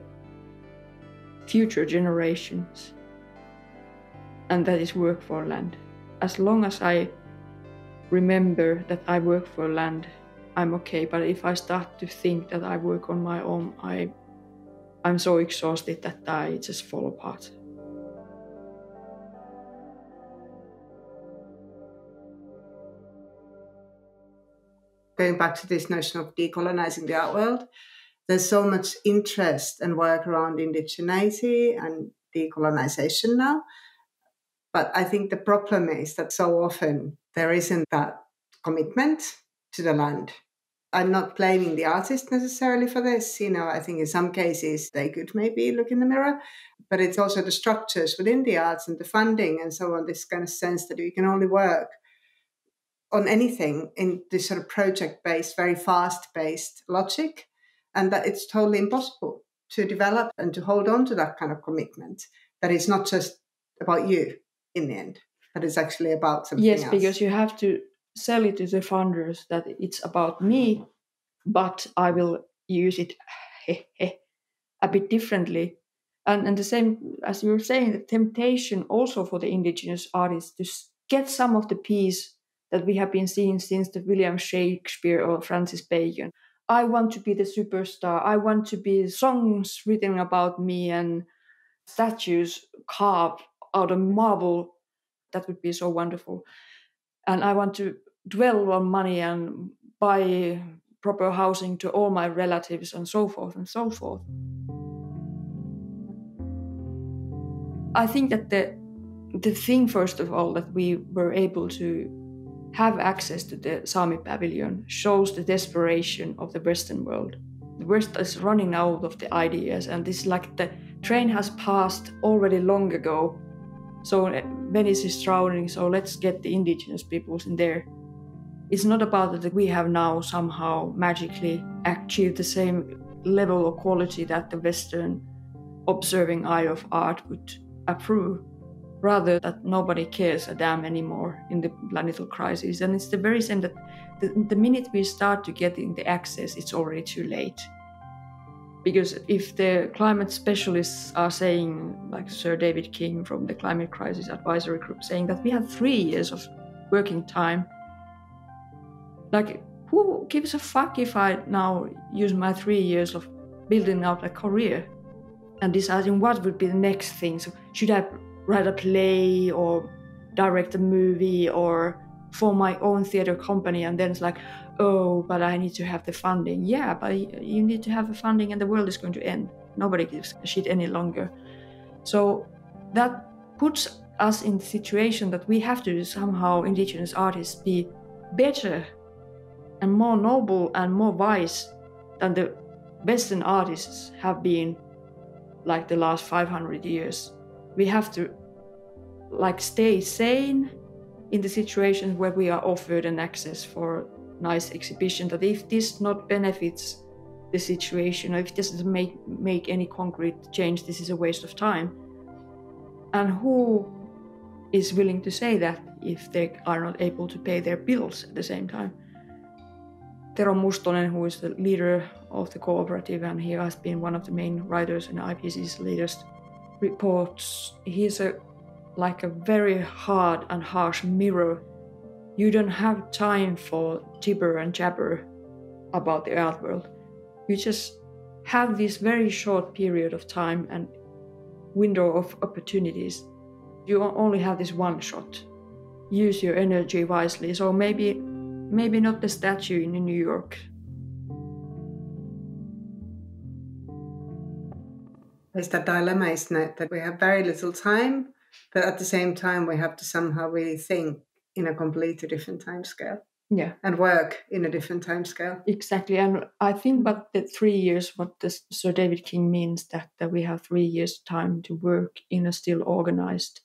future generations. And that is work for land. As long as I remember that I work for land, I'm okay. But if I start to think that I work on my own, I'm so exhausted that I just fall apart. Going back to this notion of decolonizing the art world, there's so much interest and work around indigeneity and decolonization now. But I think the problem is that so often there isn't that commitment to the land. I'm not blaming the artist necessarily for this. I think in some cases they could maybe look in the mirror, but it's also the structures within the arts and the funding and so on, this kind of sense that you can only work on anything in this sort of project-based, very fast-based logic, and that it's totally impossible to develop and to hold on to that kind of commitment, that it's not just about you in the end, but it's actually about something else. Yes, because you have to sell it to the funders that it's about me, but I will use it a bit differently. And the same, as you were saying, the temptation also for the indigenous artists to get some of the piece that we have been seeing since the William Shakespeare or Francis Bacon. I want to be the superstar. I want to be songs written about me and statues carved out of marble. That would be so wonderful. And I want to dwell on money and buy proper housing to all my relatives and so forth and so forth. I think that the thing, first of all, that we were able to have access to the Sámi Pavillion shows the desperation of the Western world. The West is running out of the ideas, and it's like the train has passed already long ago. So Venice is drowning, so let's get the indigenous peoples in there. It's not about that we have now somehow magically achieved the same level of quality that the Western observing eye of art would approve. rather that nobody cares a damn anymore in the planetal crisis. And it's the very same that the minute we start to get in the access, it's already too late. Because if the climate specialists are saying, like Sir David King from the Climate Crisis Advisory Group, saying that we have 3 years of working time, like who gives a fuck if I now use my 3 years of building out a career and deciding what would be the next thing? So should I write a play or direct a movie or form my own theater company? And then it's like, oh, but I need to have the funding. Yeah, but you need to have the funding and the world is going to end. Nobody gives a shit any longer. So that puts us in the situation that we have to somehow, Indigenous artists, be better and more noble and more wise than the Western artists have been like the last 500 years. We have to like stay sane in the situations where we are offered an access for nice exhibition, that if this not benefits the situation, or if this doesn't make any concrete change, this is a waste of time. And who is willing to say that if they are not able to pay their bills at the same time? Tero Mustonen, who is the leader of the cooperative, and he has been one of the main writers in IPCC's latest reports, he's like a very hard and harsh mirror. You don't have time for gibber and jabber about the art world. You just have this very short period of time and window of opportunities. You only have this one shot. Use your energy wisely. So maybe not the statue in New York. There's that dilemma, isn't it, that we have very little time, but at the same time we have to somehow really think in a completely different time scale. Yeah. And work in a different time scale. Exactly. And I think but the 3 years, what Sir David King means, that we have 3 years time to work in a still organized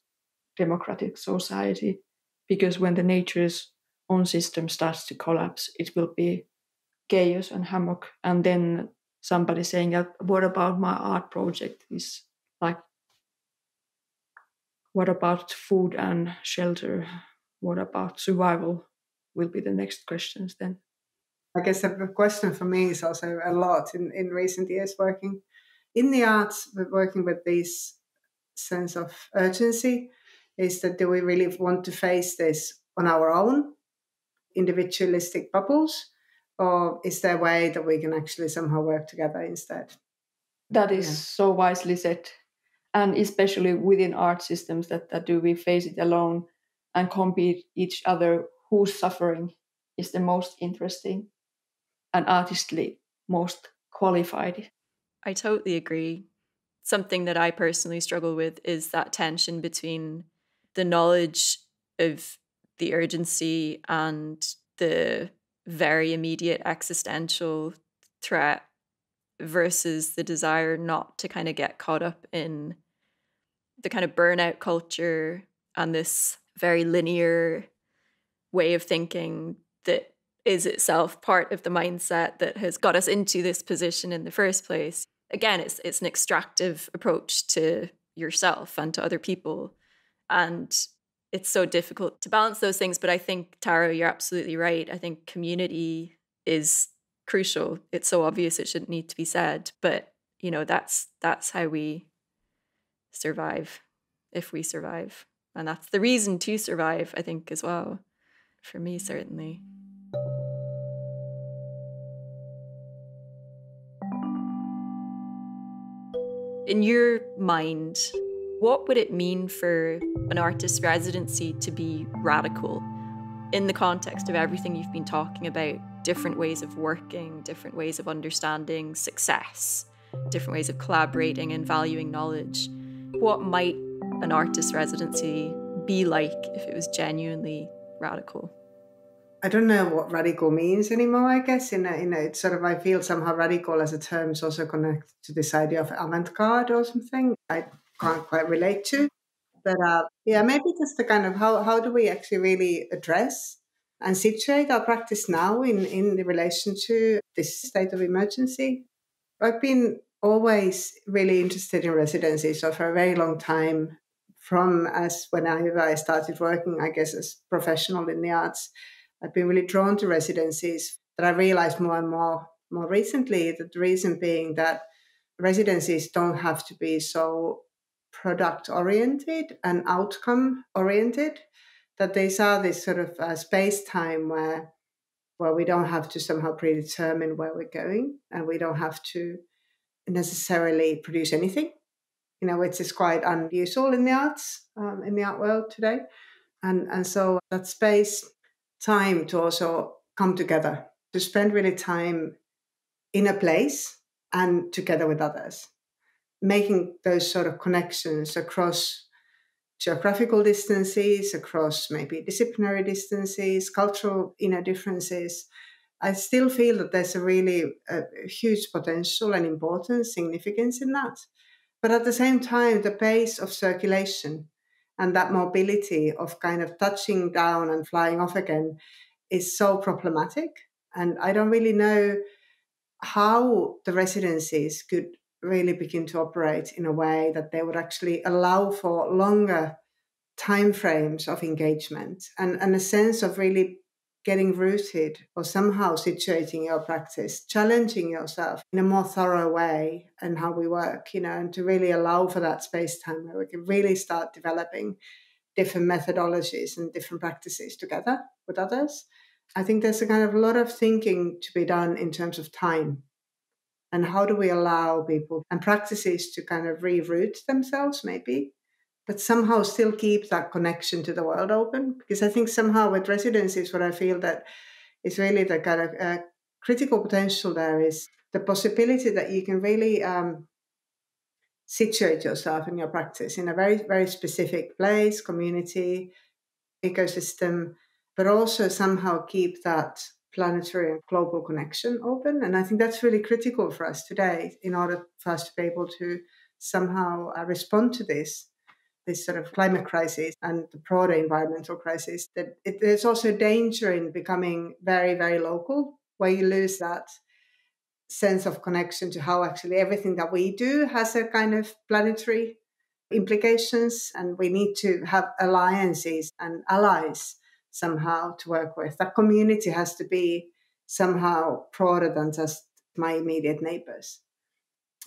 democratic society. Because when the nature's own system starts to collapse, it will be chaos and havoc. And then somebody saying that, what about my art project? Is like, what about food and shelter? What about survival? Will be the next questions then. I guess the question for me is also a lot in recent years working in the arts, but working with this sense of urgency, is that do we really want to face this on our own, individualistic bubbles, or is there a way that we can actually somehow work together instead? That is so wisely said. And especially within art systems, that do we face it alone and compete each other, whose suffering is the most interesting and artistly most qualified. I totally agree. Something that I personally struggle with is that tension between the knowledge of the urgency and the very immediate existential threat versus the desire not to kind of get caught up in the kind of burnout culture and this very linear way of thinking that is itself part of the mindset that has got us into this position in the first place. Again, it's an extractive approach to yourself and to other people. And it's so difficult to balance those things. But I think, Taru, you're absolutely right. I think community is crucial. It's so obvious it shouldn't need to be said. But, you know, that's how we survive, if we survive. And that's the reason to survive, I think, as well. For me, certainly. In your mind, what would it mean for an artist residency to be radical in the context of everything you've been talking about? Different ways of working, different ways of understanding success, different ways of collaborating and valuing knowledge. What might an artist residency be like if it was genuinely radical? I don't know what radical means anymore, I guess. It's sort of, I feel somehow radical as a term is also connected to this idea of avant-garde or something I can't quite relate to. But maybe just the kind of how do we actually really address and situate our practice now in relation to this state of emergency. I've been always really interested in residencies, so for a very long time from as when I started working, I guess, as professional in the arts, I've been really drawn to residencies. That I realized more and more recently, that the reason being that residencies don't have to be so product oriented and outcome oriented, that these are this sort of space time where we don't have to somehow predetermine where we're going, and we don't have to necessarily produce anything, which is quite unusual in the arts, in the art world today. And so that space time to also come together, to spend really time in a place and together with others, making those sort of connections across geographical distances, across maybe disciplinary distances, cultural differences. I still feel that there's a really huge potential and importance, significance in that. But at the same time, the pace of circulation and that mobility of kind of touching down and flying off again is so problematic. And I don't really know how the residencies could really begin to operate in a way that they would actually allow for longer timeframes of engagement and a sense of really getting rooted or somehow situating your practice, challenging yourself in a more thorough way and how we work, and to really allow for that space-time where we can really start developing different methodologies and different practices together with others. I think there's a kind of a lot of thinking to be done in terms of time. And how do we allow people and practices to kind of reroute themselves maybe, but somehow still keep that connection to the world open? Because I think somehow with residencies, what I feel that is really the kind of critical potential there is the possibility that you can really situate yourself in your practice in a very, very specific place, community, ecosystem, but also somehow keep that planetary and global connection open. And I think that's really critical for us today in order for us to be able to somehow respond to this sort of climate crisis and the broader environmental crisis. That there's also danger in becoming very, very local, where you lose that sense of connection to how actually everything that we do has a kind of planetary implications, and we need to have alliances and allies somehow to work with. That community has to be somehow broader than just my immediate neighbors.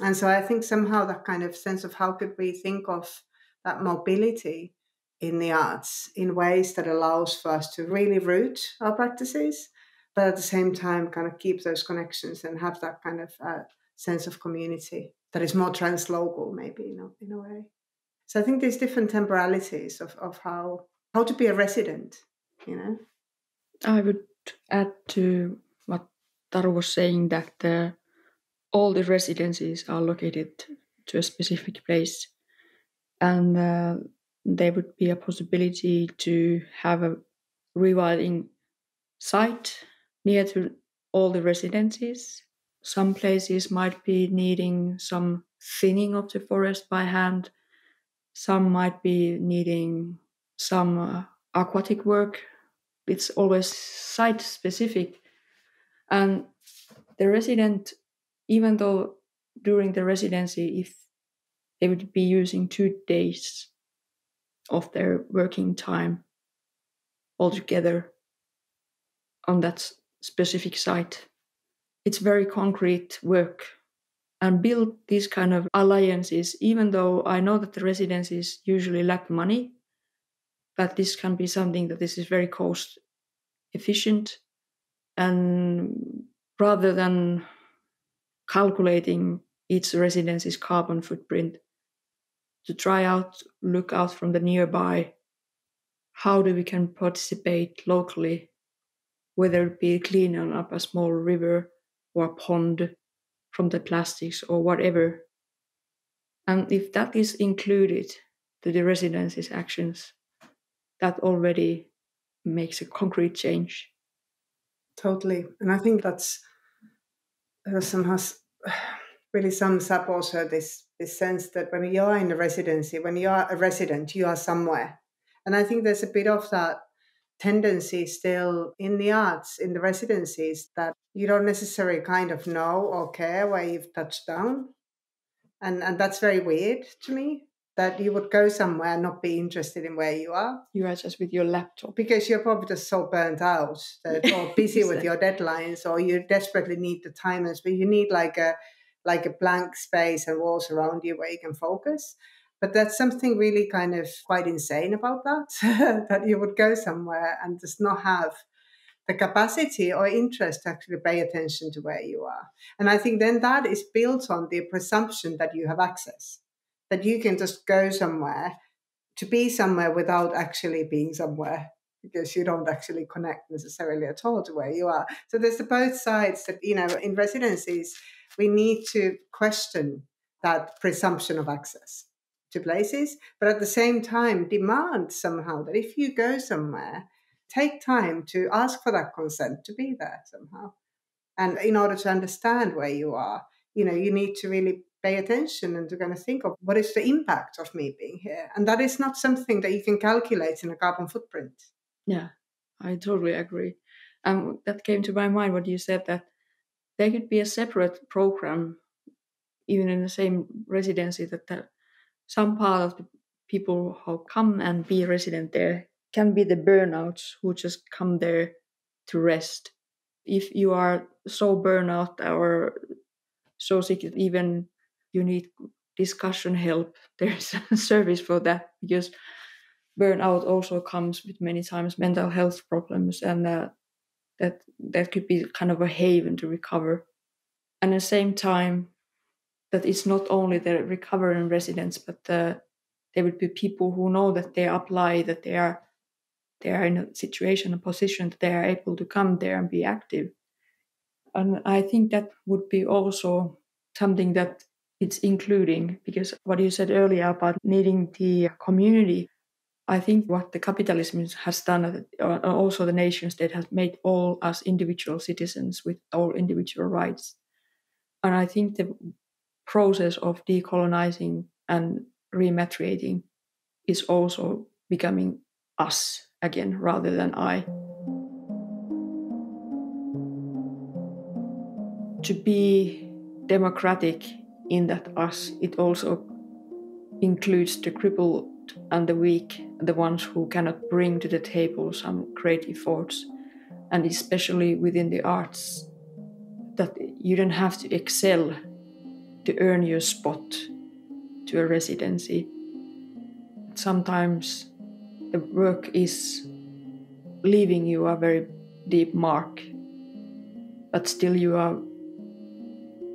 And so I think somehow that kind of sense of how could we think of that mobility in the arts in ways that allows for us to really root our practices, but at the same time kind of keep those connections and have that kind of sense of community that is more translocal maybe, in a way. So I think there's different temporalities of how to be a resident, I would add to what Taru was saying that all the residencies are located to a specific place, and there would be a possibility to have a rewilding site near to all the residencies. Some places might be needing some thinning of the forest by hand. Some might be needing some aquatic work. It's always site specific. And the resident, even though during the residency, if they would be using 2 days of their working time altogether on that specific site, it's very concrete work. And build these kind of alliances, even though I know that the residencies usually lack money, but this can be something that this is very cost efficient. And rather than calculating each residency's carbon footprint, to look out from the nearby, how do we can participate locally, whether it be cleaning up a small river or a pond from the plastics or whatever. And if that is included to the residency's actions, that already makes a concrete change. Totally. And I think that's somehow really sums up also this sense that when you are in a residency, when you are a resident, you are somewhere. And I think there's a bit of that tendency still in the arts, in the residencies, that you don't necessarily kind of know or care where you've touched down. And that's very weird to me. that you would go somewhere and not be interested in where you are. You are just with your laptop. Because you're probably just so burnt out or busy with your deadlines, or you desperately need the time, but you need like a blank space and walls around you where you can focus. But that's something really kind of quite insane about that, that you would go somewhere and just not have the capacity or interest to actually pay attention to where you are. And I think then that is built on the presumption that you have access, that you can just go somewhere to be somewhere without actually being somewhere, because you don't actually connect necessarily at all to where you are. So there's the both sides that, in residencies, we need to question that presumption of access to places, but at the same time demand somehow that if you go somewhere, take time to ask for that consent to be there somehow. And in order to understand where you are, you need to really pay attention and to kind of think of what is the impact of me being here. And that is not something that you can calculate in a carbon footprint. Yeah, I totally agree. That came to my mind when you said that there could be a separate program, even in the same residency, that some part of the people who come and be resident there can be the burnouts who just come there to rest. If you are so burnt out or so sick that even you need discussion help, there's a service for that, because burnout also comes with many times mental health problems, and that could be kind of a haven to recover. And at the same time, that it's not only the recovering residents, but there would be people who know that they apply, that they are in a situation, a position that they are able to come there and be active. And I think that would be also something that it's including, because what you said earlier about needing the community, I think what the capitalism has done, also the nation state, has made all us individual citizens with all individual rights. And I think the process of decolonizing and rematriating is also becoming us again rather than I. To be democratic in that us, it also includes the crippled and the weak, the ones who cannot bring to the table some creative thoughts, and especially within the arts, that you don't have to excel to earn your spot to a residency. Sometimes the work is leaving you a very deep mark, but still you are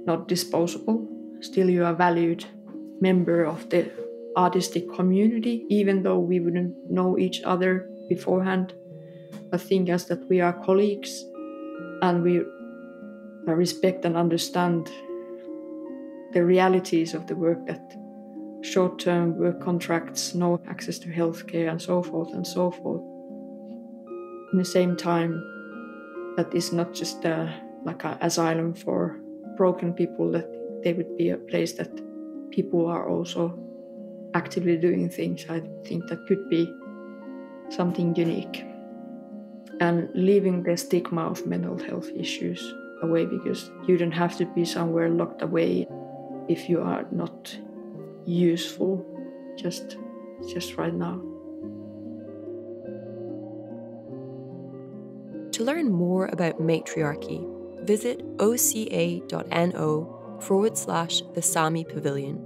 not disposable. Still you are a valued member of the artistic community, even though we wouldn't know each other beforehand. I think as that we are colleagues and we respect and understand the realities of the work, that short-term work contracts, no access to healthcare, and so forth and so forth. In the same time, that is not just like an asylum for broken people, that they would be a place that people are also actively doing things. I think that could be something unique. And leaving the stigma of mental health issues away, because you don't have to be somewhere locked away if you are not useful just right now. To learn more about Matriarchy, visit oca.no/the Sámi Pavillion.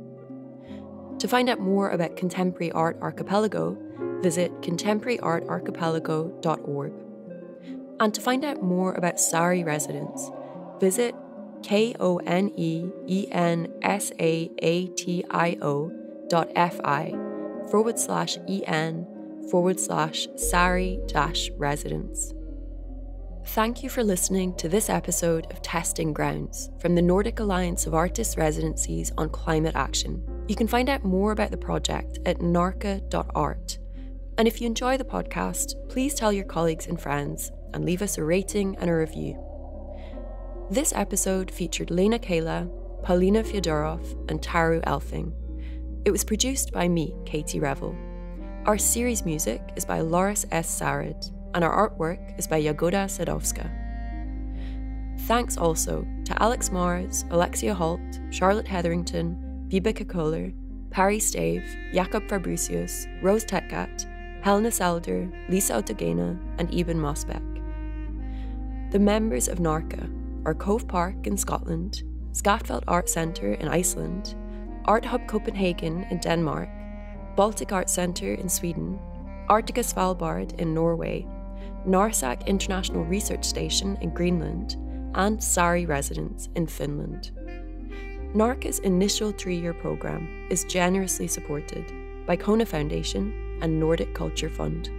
To find out more about Contemporary Art Archipelago, visit contemporaryartarchipelago.org. And to find out more about Saari Residence, visit konesaatio.fi/en/Saari-residence. Thank you for listening to this episode of Testing Grounds from the Nordic Alliance of Artists' Residencies on Climate Action. You can find out more about the project at naarca.art. And if you enjoy the podcast, please tell your colleagues and friends and leave us a rating and a review. This episode featured Leena Kela, Pauliina Feodoroff, and Taru Elfving. It was produced by me, Katie Revel. Our series music is by Loris S. Sarid, and our artwork is by Jagoda Sadowska. Thanks also to Alex Mars, Alexia Holt, Charlotte Hetherington, Vibeke Kohler, Pari Stave, Jakob Fabricius, Rose Tetgat, Helena Selder, Lisa Autogena, and Eben Mosbeck. The members of NAARCA are Cove Park in Scotland, Skatfeld Art Centre in Iceland, Art Hub Copenhagen in Denmark, Baltic Art Centre in Sweden, Arctica Svalbard in Norway, NARSAC International Research Station in Greenland, and Saari Residence in Finland. NAARCA's initial 3-year programme is generously supported by Kone Foundation and Nordic Culture Fund.